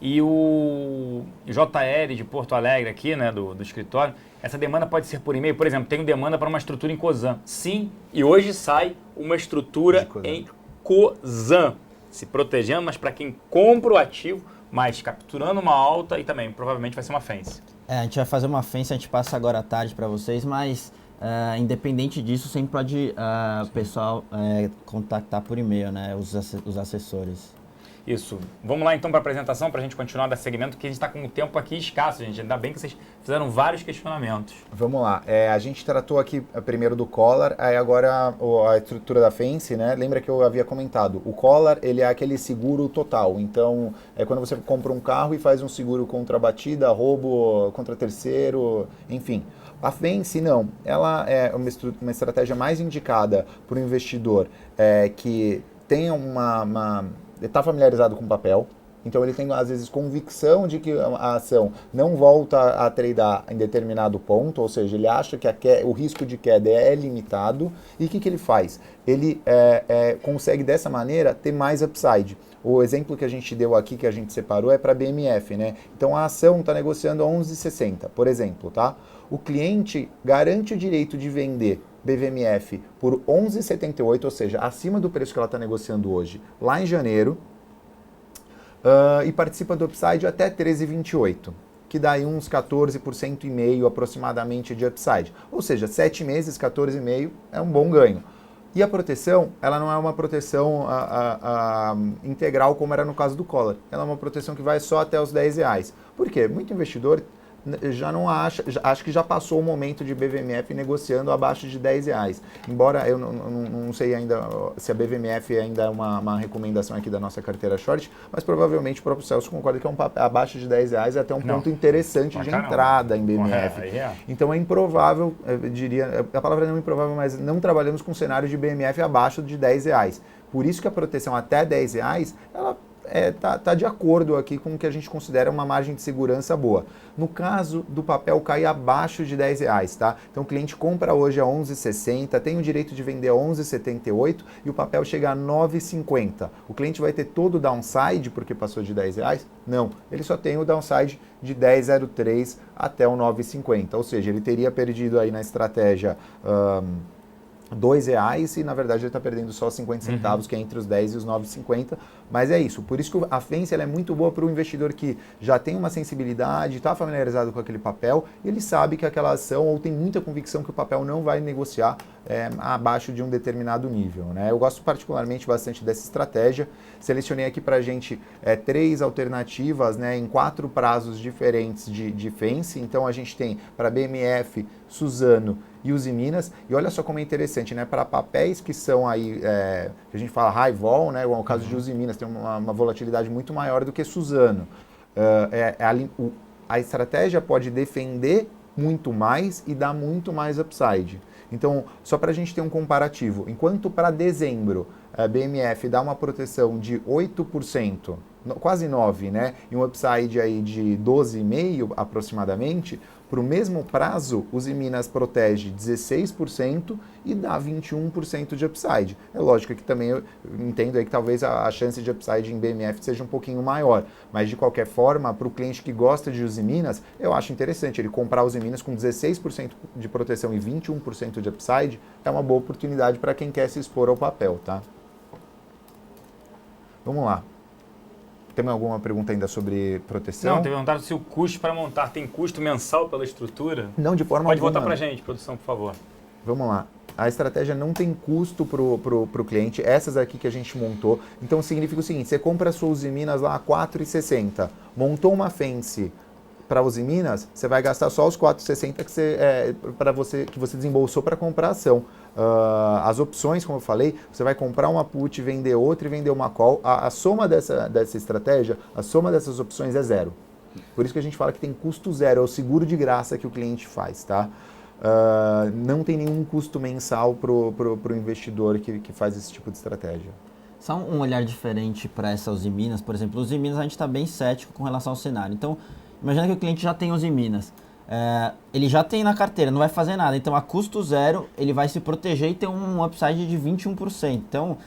E o JL de Porto Alegre aqui, né, do escritório, essa demanda pode ser por e-mail? Por exemplo, tenho demanda para uma estrutura em COSAN. Sim, e hoje sai uma estrutura em COSAN, se protegendo, mas para quem compra o ativo, mas capturando uma alta e também provavelmente vai ser uma fence. A gente vai fazer uma fence, a gente passa agora à tarde para vocês, mas independente disso, sempre pode o pessoal contactar por e-mail, né, os assessores. Isso. Vamos lá então para a apresentação, para a gente continuar da segmento, que a gente está com o tempo aqui escasso, gente. Ainda bem que vocês fizeram vários questionamentos. Vamos lá. A gente tratou aqui primeiro do collar, aí agora a estrutura da fence, né? Lembra que eu havia comentado, o collar, ele é aquele seguro total. Então, é quando você compra um carro e faz um seguro contra batida, roubo, contra terceiro, enfim. A fence, não. Ela é uma estratégia mais indicada para o investidor que tenha está familiarizado com o papel, então ele tem às vezes convicção de que a ação não volta a tradear em determinado ponto, ou seja, ele acha que o risco de queda é limitado, e o que ele faz? Ele consegue dessa maneira ter mais upside. O exemplo que a gente deu aqui, que a gente separou, é para BMF, né? Então a ação está negociando a 11,60, por exemplo, tá? O cliente garante o direito de vender BVMF por 11,78, ou seja, acima do preço que ela está negociando hoje, lá em janeiro, e participa do upside até 13,28, que dá aí uns 14% e meio aproximadamente de upside. Ou seja, 7 meses, 14,5 é um bom ganho. E a proteção, ela não é uma proteção integral como era no caso do collar. Ela é uma proteção que vai só até os R$10. Por quê? Muito investidor já não acha que já passou o momento de BVMF negociando abaixo de R$10. Embora eu não sei ainda se a BVMF ainda é uma recomendação aqui da nossa carteira short, mas provavelmente o próprio Celso concorda que abaixo de R$10 é até um ponto interessante de entrada em BMF. Então é improvável, eu diria, a palavra não é improvável, mas não trabalhamos com cenário de BMF abaixo de R$10. Por isso que a proteção até R$10, ela tá de acordo aqui com o que a gente considera uma margem de segurança boa. No caso do papel cair abaixo de R$10, tá? Então o cliente compra hoje a 11,60, tem o direito de vender a 11,78 e o papel chega a 9,50. O cliente vai ter todo o downside porque passou de R$10? Não, ele só tem o downside de 10,03 até o 9,50, ou seja, ele teria perdido aí na estratégia R$2 e na verdade ele está perdendo só 50 centavos, que é entre os 10 e os 9,50, mas é isso. Por isso que a Fence ela é muito boa para o investidor que já tem uma sensibilidade, está familiarizado com aquele papel, e ele sabe que aquela ação, ou tem muita convicção que o papel não vai negociar abaixo de um determinado nível, né? Eu gosto particularmente bastante dessa estratégia. Selecionei aqui para a gente 3 alternativas, né, em 4 prazos diferentes de Fence. Então a gente tem para BMF, Suzano e Usiminas, e olha só como é interessante, né? Para papéis que são aí, que a gente fala high vol, né? O caso de Usiminas tem uma volatilidade muito maior do que Suzano. A estratégia pode defender muito mais e dar muito mais upside. Então, só para a gente ter um comparativo, enquanto para dezembro a BMF dá uma proteção de 8%, quase 9%, né? E um upside aí de 12,5% aproximadamente, para o mesmo prazo, o Usiminas protege 16% e dá 21% de upside. É lógico que também eu entendo aí que talvez a chance de upside em BMF seja um pouquinho maior, mas de qualquer forma, para o cliente que gosta de Usiminas, eu acho interessante ele comprar Usiminas com 16% de proteção e 21% de upside, é uma boa oportunidade para quem quer se expor ao papel, tá? Vamos lá. Tem alguma pergunta ainda sobre proteção? Não, tem perguntado se o custo para montar tem custo mensal pela estrutura? Não, de forma Pode alguma. voltar para a gente, produção, por favor. Vamos lá. A estratégia não tem custo pro cliente, essas aqui que a gente montou. Então significa o seguinte, você compra a sua Usiminas lá a 4,60, montou uma Fence para Usiminas, você vai gastar só os 4,60 que você desembolsou para comprar a ação. As opções, como eu falei, você vai comprar uma put, vender outra e vender uma call. A soma dessa estratégia, a soma dessas opções é zero. Por isso que a gente fala que tem custo zero, é o seguro de graça que o cliente faz, tá? Não tem nenhum custo mensal pro investidor que faz esse tipo de estratégia. Só um olhar diferente para essa Usiminas, por exemplo, Usiminas a gente está bem cético com relação ao cenário. Então, imagina que o cliente já tem Usiminas. Ele já tem na carteira, não vai fazer nada. Então, a custo zero, ele vai se proteger e ter um upside de 21%. Então,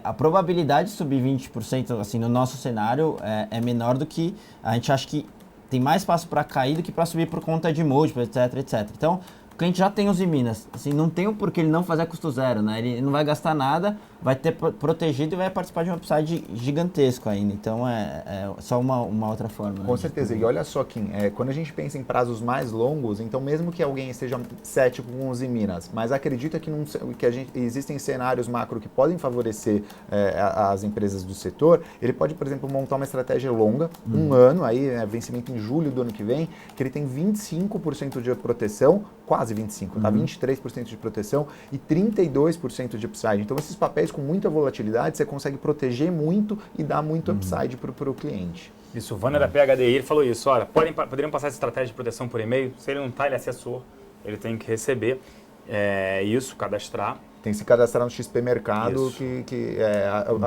a probabilidade de subir 20% assim, no nosso cenário é menor do que a gente acha que tem mais espaço para cair do que para subir por conta de múltiplo, etc, etc. Então, o cliente já tem Usiminas. Assim, não tem o porquê ele não fazer a custo zero, né? Ele não vai gastar nada, vai ter protegido e vai participar de um upside gigantesco ainda. Então, é só uma outra forma. Com né? certeza. E olha só, Kim, quando a gente pensa em prazos mais longos, então mesmo que alguém esteja cético com Usiminas, mas acredita que existem cenários macro que podem favorecer as empresas do setor, ele pode, por exemplo, montar uma estratégia longa, um ano, aí, vencimento em julho do ano que vem, que ele tem 25% de proteção, quase 25%, tá? 23% de proteção e 32% de upside. Então, esses papéis com muita volatilidade, você consegue proteger muito e dar muito upside para o cliente. Isso, o Vanner da PHDI, ele falou isso, olha, poderiam passar essa estratégia de proteção por e-mail? Se ele não está, ele é assessor, ele tem que receber isso, cadastrar. Tem que se cadastrar no XP Mercado,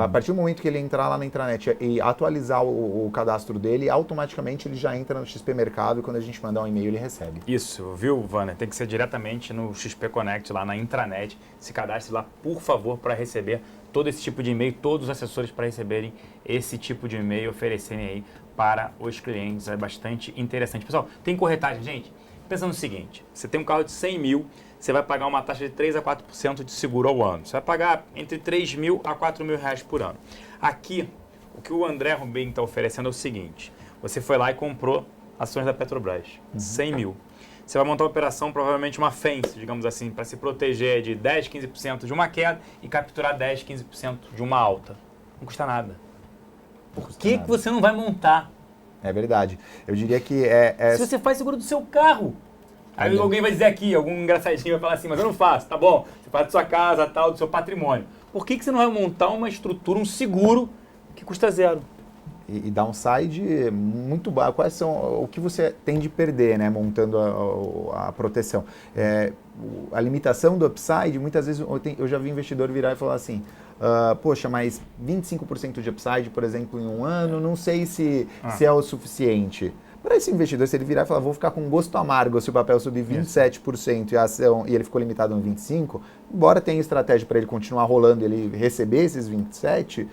a partir do momento que ele entrar lá na intranet e atualizar o cadastro dele, automaticamente ele já entra no XP Mercado e quando a gente mandar um e-mail ele recebe. Isso, viu, Vanner? Tem que ser diretamente no XP Connect, lá na intranet. Se cadastre lá, por favor, para receber todo esse tipo de e-mail, todos os assessores para receberem esse tipo de e-mail, oferecerem aí para os clientes. É bastante interessante. Pessoal, tem corretagem, gente? Pensa no seguinte, você tem um carro de 100 mil, você vai pagar uma taxa de 3 a 4% de seguro ao ano. Você vai pagar entre 3 mil a 4 mil reais por ano. Aqui, o que o André Rubem está oferecendo é o seguinte, você foi lá e comprou ações da Petrobras, 100 mil. Você vai montar uma operação, provavelmente uma Fence, digamos assim, para se proteger de 10, 15% de uma queda e capturar 10, 15% de uma alta. Não custa nada. Por que você não vai montar? É verdade. Eu diria que Se você faz seguro do seu carro. Aí alguém vai dizer aqui, algum engraçadinho vai falar assim, mas eu não faço, tá bom? Você faz da sua casa, tal, do seu patrimônio. Por que você não vai montar uma estrutura, um seguro que custa zero? e downside muito baixo. Quais são o que você tem de perder, né, montando a proteção? A limitação do upside, muitas vezes eu já vi investidor virar e falar assim, poxa, mas 25% de upside, por exemplo, em um ano, não sei se é o suficiente. Para esse investidor, se ele virar e falar, vou ficar com gosto amargo se o papel subir 27% e a ação, e ele ficou limitado no 25%, embora tenha estratégia para ele continuar rolando e ele receber esses 27%,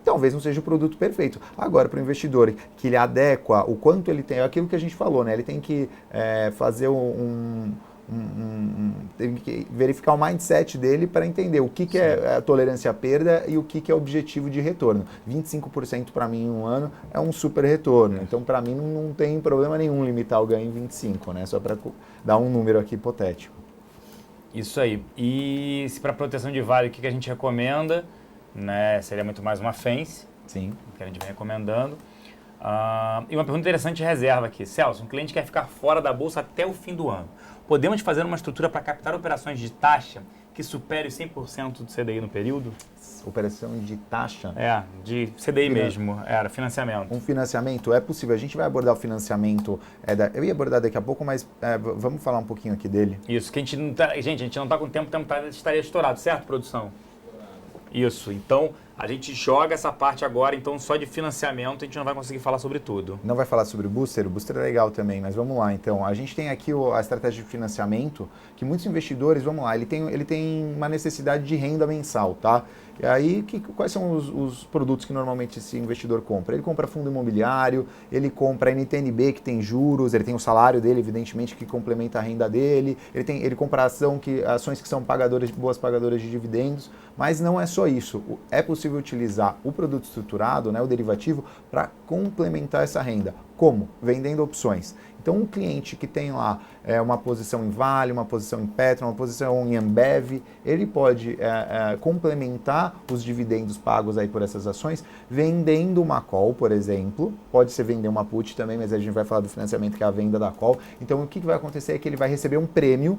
talvez não seja o produto perfeito. Agora, para o investidor que ele adequa o quanto ele tem, é aquilo que a gente falou, né? Ele tem que fazer tem que verificar o mindset dele para entender o que é a tolerância à perda e o que é o objetivo de retorno. 25% para mim em um ano é um super retorno. Então, para mim, não tem problema nenhum limitar o ganho em 25%, né? Só para dar um número aqui hipotético. Isso aí. E se para proteção de vale, o que a gente recomenda? Né? Seria muito mais uma fence, sim, que a gente vem recomendando. E uma pergunta interessante de reserva aqui. Celso, um cliente quer ficar fora da bolsa até o fim do ano. Podemos fazer uma estrutura para captar operações de taxa que supere os 100% do CDI no período? Operação de taxa? De CDI mesmo, era financiamento. Um financiamento é possível. A gente vai abordar o financiamento, eu ia abordar daqui a pouco, mas vamos falar um pouquinho aqui dele. Isso, que a gente não está com tempo, estaria estourado, certo, produção? Isso, então a gente joga essa parte agora, então só de financiamento a gente não vai conseguir falar sobre tudo. Não vai falar sobre o booster é legal também, mas vamos lá então. A gente tem aqui a estratégia de financiamento, que muitos investidores, vamos lá, ele tem uma necessidade de renda mensal, tá? E aí, quais são os produtos que normalmente esse investidor compra? Ele compra fundo imobiliário, ele compra NTNB, que tem juros, ele tem o salário dele, evidentemente, que complementa a renda dele, ele compra ações que são boas pagadoras de dividendos, mas não é só isso. É possível utilizar o produto estruturado, né, o derivativo, para complementar essa renda. Como? Vendendo opções. Então, um cliente que tem lá uma posição em Vale, uma posição em Petro, uma posição em Ambev, ele pode complementar os dividendos pagos aí por essas ações vendendo uma call, por exemplo. Pode ser vender uma put também, mas a gente vai falar do financiamento, que é a venda da call. Então, o que vai acontecer é que ele vai receber um prêmio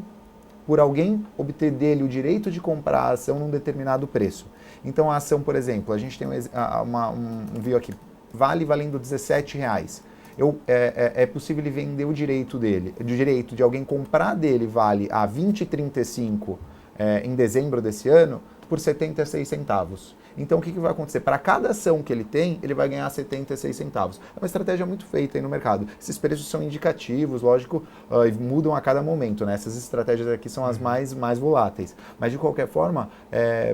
por alguém obter dele o direito de comprar a ação num determinado preço. Então, a ação, por exemplo, a gente tem um view aqui, Vale valendo R$17. É possível ele vender o direito de alguém comprar dele Vale a 20,35 em dezembro desse ano por 76 centavos. Então, o que vai acontecer? Para cada ação que ele tem, ele vai ganhar 76 centavos. É uma estratégia muito feita aí no mercado. Esses preços são indicativos, lógico, mudam a cada momento, né? Essas estratégias aqui são as mais voláteis. Mas, de qualquer forma,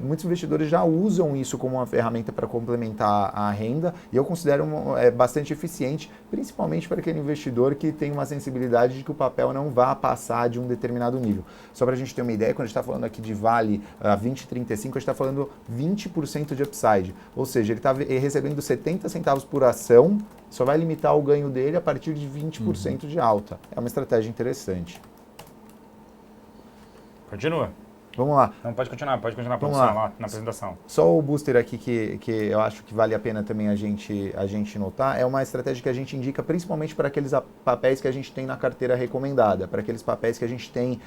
muitos investidores já usam isso como uma ferramenta para complementar a renda, e eu considero bastante eficiente, principalmente para aquele investidor que tem uma sensibilidade de que o papel não vá passar de um determinado nível. Só para a gente ter uma ideia, quando a gente está falando aqui de Vale 20,35, a gente está falando 20% de upside, ou seja, ele está recebendo 70 centavos por ação, só vai limitar o ganho dele a partir de 20% de alta. É uma estratégia interessante. Continua. Vamos lá. Não, pode continuar a produção lá na apresentação. Só o booster aqui que eu acho que vale a pena também a gente notar, é uma estratégia que a gente indica principalmente para aqueles papéis que a gente tem na carteira recomendada, para aqueles papéis que a gente tem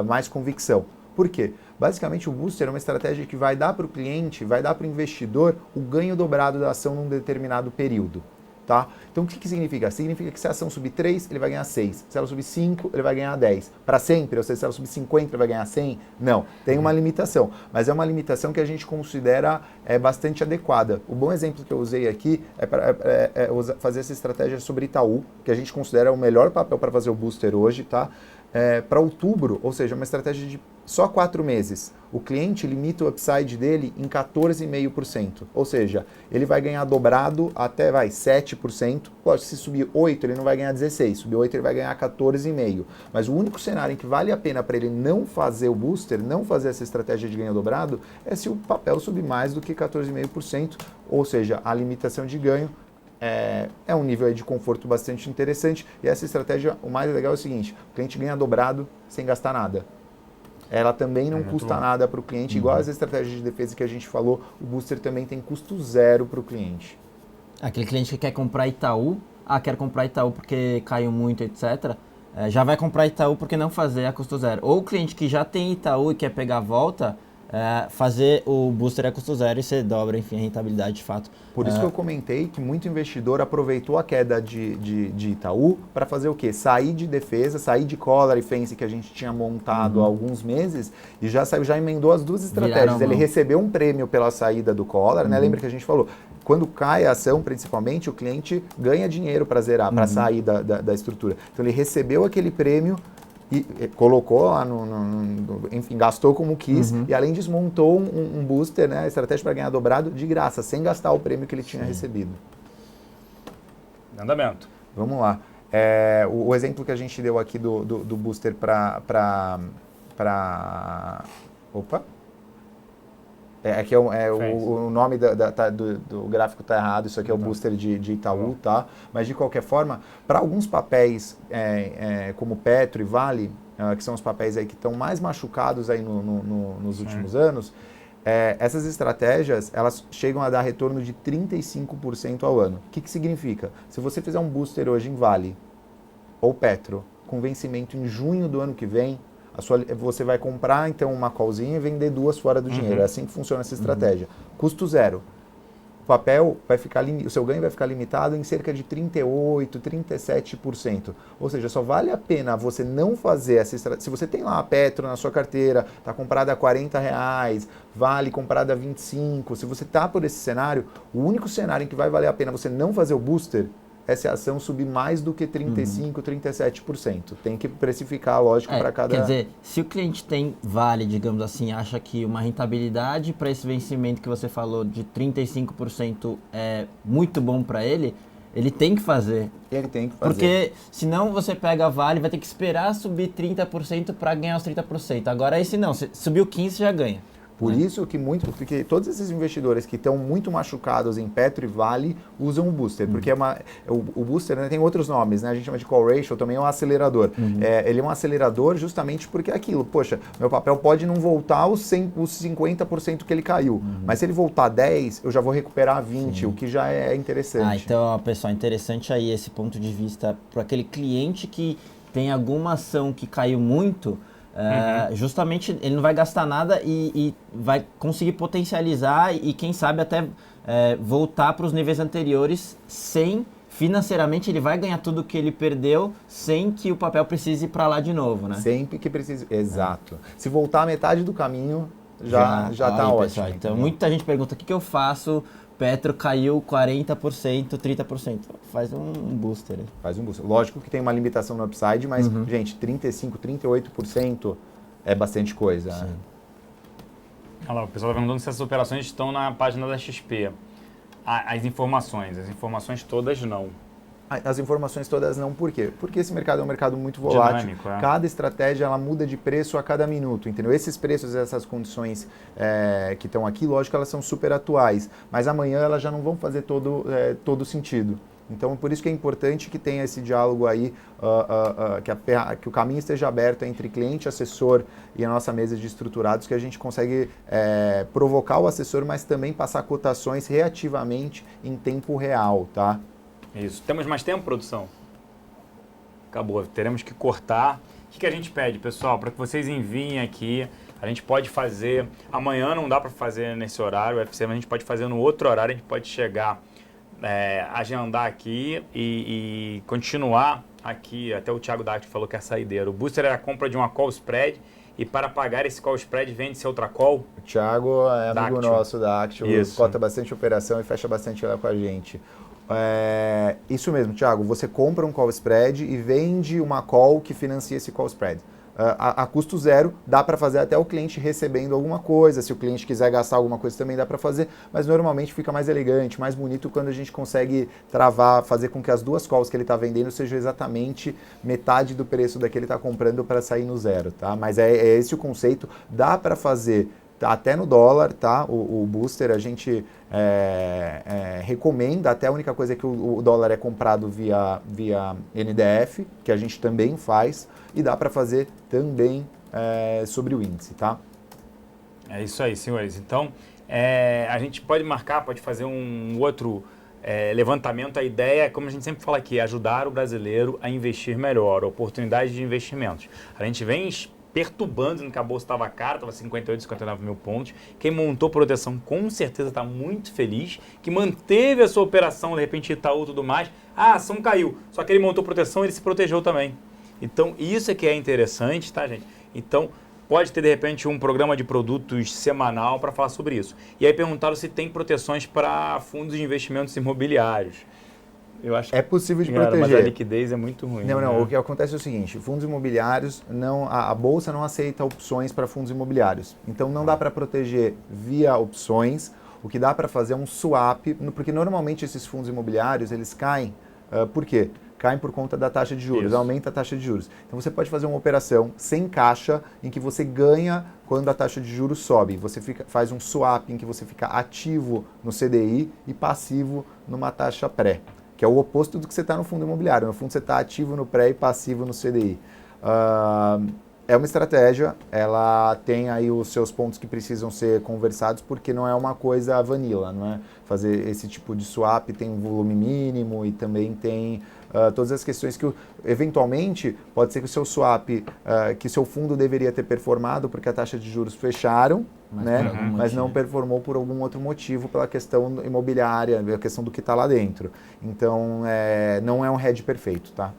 mais convicção. Por quê? Basicamente, o booster é uma estratégia que vai dar para o cliente, vai dar para o investidor o ganho dobrado da ação num determinado período. Tá? Então, o que significa? Significa que se a ação subir 3, ele vai ganhar 6. Se ela subir 5, ele vai ganhar 10. Para sempre? Ou seja, se ela subir 50, ele vai ganhar 100? Não. Tem uma limitação. Mas é uma limitação que a gente considera bastante adequada. O bom exemplo que eu usei aqui é para fazer essa estratégia sobre Itaú, que a gente considera o melhor papel para fazer o booster hoje, tá? Para outubro, ou seja, uma estratégia de só 4 meses. O cliente limita o upside dele em 14,5%. Ou seja, ele vai ganhar dobrado até 7%. Lógico, se subir 8, ele não vai ganhar 16. Subir 8, ele vai ganhar 14,5%. Mas o único cenário em que vale a pena para ele não fazer o booster, não fazer essa estratégia de ganho dobrado, é se o papel subir mais do que 14,5%. Ou seja, a limitação de ganho é um nível aí de conforto bastante interessante. E essa estratégia, o mais legal é o seguinte: o cliente ganha dobrado sem gastar nada. Ela também não custa nada para o cliente, igual as estratégias de defesa que a gente falou, o booster também tem custo zero para o cliente. Aquele cliente que quer comprar Itaú, quero comprar Itaú porque caiu muito, etc., já vai comprar Itaú porque não fazer a custo zero. Ou o cliente que já tem Itaú e quer pegar a volta, fazer o booster a custo zero e você dobra, enfim, a rentabilidade de fato. Por isso que eu comentei que muito investidor aproveitou a queda de Itaú para fazer o quê? Sair de defesa, sair de collar e fence que a gente tinha montado há alguns meses e já saiu, já emendou as duas estratégias. Ele recebeu um prêmio pela saída do collar, né? Lembra que a gente falou? Quando cai a ação, principalmente, o cliente ganha dinheiro para zerar, para sair da estrutura. Então ele recebeu aquele prêmio e colocou lá enfim, gastou como quis e além disso montou um booster, né, estratégia para ganhar dobrado de graça, sem gastar o prêmio que ele tinha recebido. Andamento. Vamos lá. O exemplo que a gente deu aqui do booster para... Opa! Aqui o nome do gráfico está errado, isso aqui é o booster de Itaú, tá? Mas de qualquer forma, para alguns papéis como Petro e Vale, que são os papéis aí que estão mais machucados aí nos últimos anos, essas estratégias elas chegam a dar retorno de 35% ao ano. O que significa? Se você fizer um booster hoje em Vale ou Petro, com vencimento em junho do ano que vem, você vai comprar então uma callzinha e vender duas fora do dinheiro. É assim que funciona essa estratégia. Custo zero. O papel vai ficar o seu ganho vai ficar limitado em cerca de 38%, 37%. Ou seja, só vale a pena você não fazer essa estratégia. Se você tem lá a Petro na sua carteira, está comprada a R$40, Vale comprada a 25. Se você está por esse cenário, o único cenário em que vai valer a pena você não fazer o booster é se a ação subir mais do que 35%, 37%. Tem que precificar, lógico, para cada... Quer dizer, se o cliente tem Vale, digamos assim, acha que uma rentabilidade para esse vencimento que você falou de 35% é muito bom para ele tem que fazer. Ele tem que fazer. Porque senão você pega a Vale, vai ter que esperar subir 30% para ganhar os 30%. Agora esse não, se subiu 15% já ganha. Por isso que porque todos esses investidores que estão muito machucados em Petro e Vale usam o booster, porque o booster, né, tem outros nomes, né? A gente chama de call ratio, também é um acelerador. Ele é um acelerador justamente porque é aquilo, poxa, meu papel pode não voltar os 50% que ele caiu, mas se ele voltar 10%, eu já vou recuperar 20%, o que já é interessante. Então, pessoal, interessante aí esse ponto de vista para aquele cliente que tem alguma ação que caiu muito. Justamente ele não vai gastar nada e vai conseguir potencializar e quem sabe até voltar para os níveis anteriores sem, financeiramente ele vai ganhar tudo que ele perdeu sem que o papel precise ir para lá de novo, né? Sempre que precise, exato. Se voltar a metade do caminho já está ótimo. Pessoal, então muita gente pergunta o que eu faço. Petro caiu 40%, 30%. Faz um booster. Faz um booster. Lógico que tem uma limitação no upside, mas, gente, 35%, 38% é bastante coisa. Sim. Olha lá, o pessoal está perguntando se essas operações estão na página da XP. As informações todas não. As informações todas não, por quê? Porque esse mercado é um mercado muito volátil. Dinâmico, Cada estratégia ela muda de preço a cada minuto, entendeu? Esses preços, essas condições que estão aqui, lógico, elas são super atuais, mas amanhã elas já não vão fazer todo sentido. Então, por isso que é importante que tenha esse diálogo aí, que o caminho esteja aberto entre cliente, assessor e a nossa mesa de estruturados, que a gente consegue provocar o assessor, mas também passar cotações reativamente em tempo real, tá? Isso. Temos mais tempo, produção? Acabou. Teremos que cortar. O que a gente pede, pessoal? Para que vocês enviem aqui. A gente pode fazer... Amanhã não dá para fazer nesse horário, o UFC, mas a gente pode fazer no outro horário. A gente pode chegar, agendar aqui e continuar aqui. Até o Thiago Dactio falou que é a saideira. O booster é a compra de uma call spread. E para pagar esse call spread, vende-se outra call? O Thiago é amigo nosso da Actio. Cota bastante operação e fecha bastante lá com a gente. Isso mesmo, Thiago, você compra um call spread e vende uma call que financia esse call spread. A custo zero, dá para fazer até o cliente recebendo alguma coisa, se o cliente quiser gastar alguma coisa também dá para fazer, mas normalmente fica mais elegante, mais bonito quando a gente consegue travar, fazer com que as duas calls que ele está vendendo sejam exatamente metade do preço da que ele está comprando para sair no zero, tá? Mas é esse o conceito, dá para fazer até no dólar, tá? O booster a gente recomenda, até a única coisa é que o dólar é comprado via NDF, que a gente também faz, e dá para fazer também sobre o índice, tá? É isso aí, senhores. Então, a gente pode marcar, pode fazer um outro levantamento. A ideia, como a gente sempre fala aqui, é ajudar o brasileiro a investir melhor, oportunidades de investimentos. A gente vem perturbando, dizendo que a bolsa estava cara, estava 58, 59 mil pontos. Quem montou proteção com certeza está muito feliz, que manteve a sua operação, de repente Itaú e tudo mais. Ah, a ação caiu, só que ele montou proteção e ele se protegeu também. Então, isso é que é interessante, tá, gente? Então, pode ter, de repente, um programa de produtos semanal para falar sobre isso. E aí perguntaram se tem proteções para fundos de investimentos imobiliários. Eu acho É possível de Mas a proteger. liquidez é muito ruim. Não, né? não. O que acontece é o seguinte: fundos imobiliários, a bolsa não aceita opções para fundos imobiliários. Então não dá para proteger via opções. O que dá para fazer é um swap, porque normalmente esses fundos imobiliários eles caem. Por quê? Caem por conta da taxa de juros, Isso. aumenta a taxa de juros. Então você pode fazer uma operação sem caixa em que você ganha quando a taxa de juros sobe. Você faz um swap em que você fica ativo no CDI e passivo numa taxa pré, que é o oposto do que você está no fundo imobiliário. No fundo você está ativo no pré e passivo no CDI. É uma estratégia, ela tem aí os seus pontos que precisam ser conversados, porque não é uma coisa vanilla, não é? Fazer esse tipo de swap tem um volume mínimo e também tem todas as questões que, eventualmente, pode ser que o seu swap, que seu fundo deveria ter performado porque a taxa de juros fecharam, mas não performou por algum outro motivo, pela questão imobiliária, a questão do que está lá dentro. Então, não é um hedge perfeito, tá?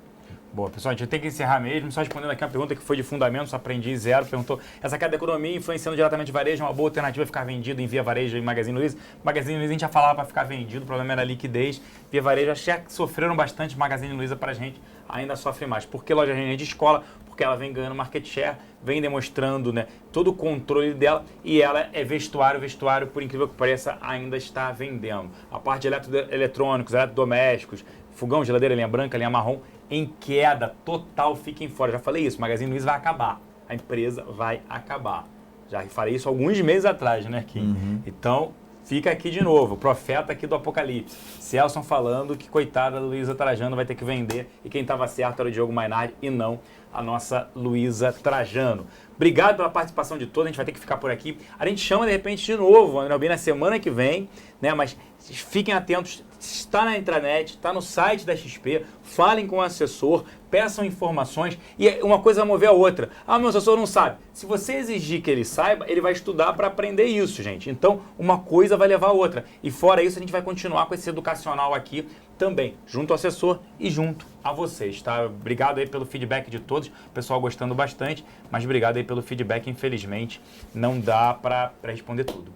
Boa, pessoal, a gente tem que encerrar mesmo, só respondendo aqui uma pergunta que foi de fundamentos, aprendi zero, perguntou, essa queda da economia influenciando diretamente varejo, é uma boa alternativa ficar vendido em Via Varejo e Magazine Luiza? Magazine Luiza a gente já falava para ficar vendido, o problema era a liquidez, Via Varejo achei que sofreram bastante, Magazine Luiza para a gente ainda sofre mais. Por que loja de escola? Porque ela vem ganhando market share, vem demonstrando, né, todo o controle dela e ela é vestuário, por incrível que pareça, ainda está vendendo. A parte de eletrônicos, eletrodomésticos, fogão, geladeira, linha branca, linha marrom, em queda total, fiquem fora. Já falei isso, o Magazine Luiza vai acabar. A empresa vai acabar. Já falei isso alguns meses atrás, né, Kim? Então, fica aqui de novo, o profeta aqui do Apocalipse. Celson falando que, coitada, a Luiza Trajano vai ter que vender e quem estava certo era o Diogo Mainardi e não a nossa Luiza Trajano. Obrigado pela participação de todos, a gente vai ter que ficar por aqui. A gente chama, de repente, de novo, André Albini, na semana que vem, né? Mas fiquem atentos, está na intranet, está no site da XP, falem com o assessor, peçam informações e uma coisa vai mover a outra. Ah, meu assessor não sabe. Se você exigir que ele saiba, ele vai estudar para aprender isso, gente. Então, uma coisa vai levar a outra. E fora isso, a gente vai continuar com esse educacional aqui também, junto ao assessor e junto a vocês, tá? Obrigado aí pelo feedback de todos, o pessoal gostando bastante, mas obrigado aí pelo feedback, infelizmente não dá para responder tudo,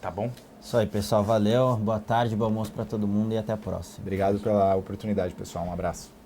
tá bom? Isso aí, pessoal, valeu, boa tarde, bom almoço para todo mundo e até a próxima. Obrigado pela oportunidade, pessoal. Um abraço.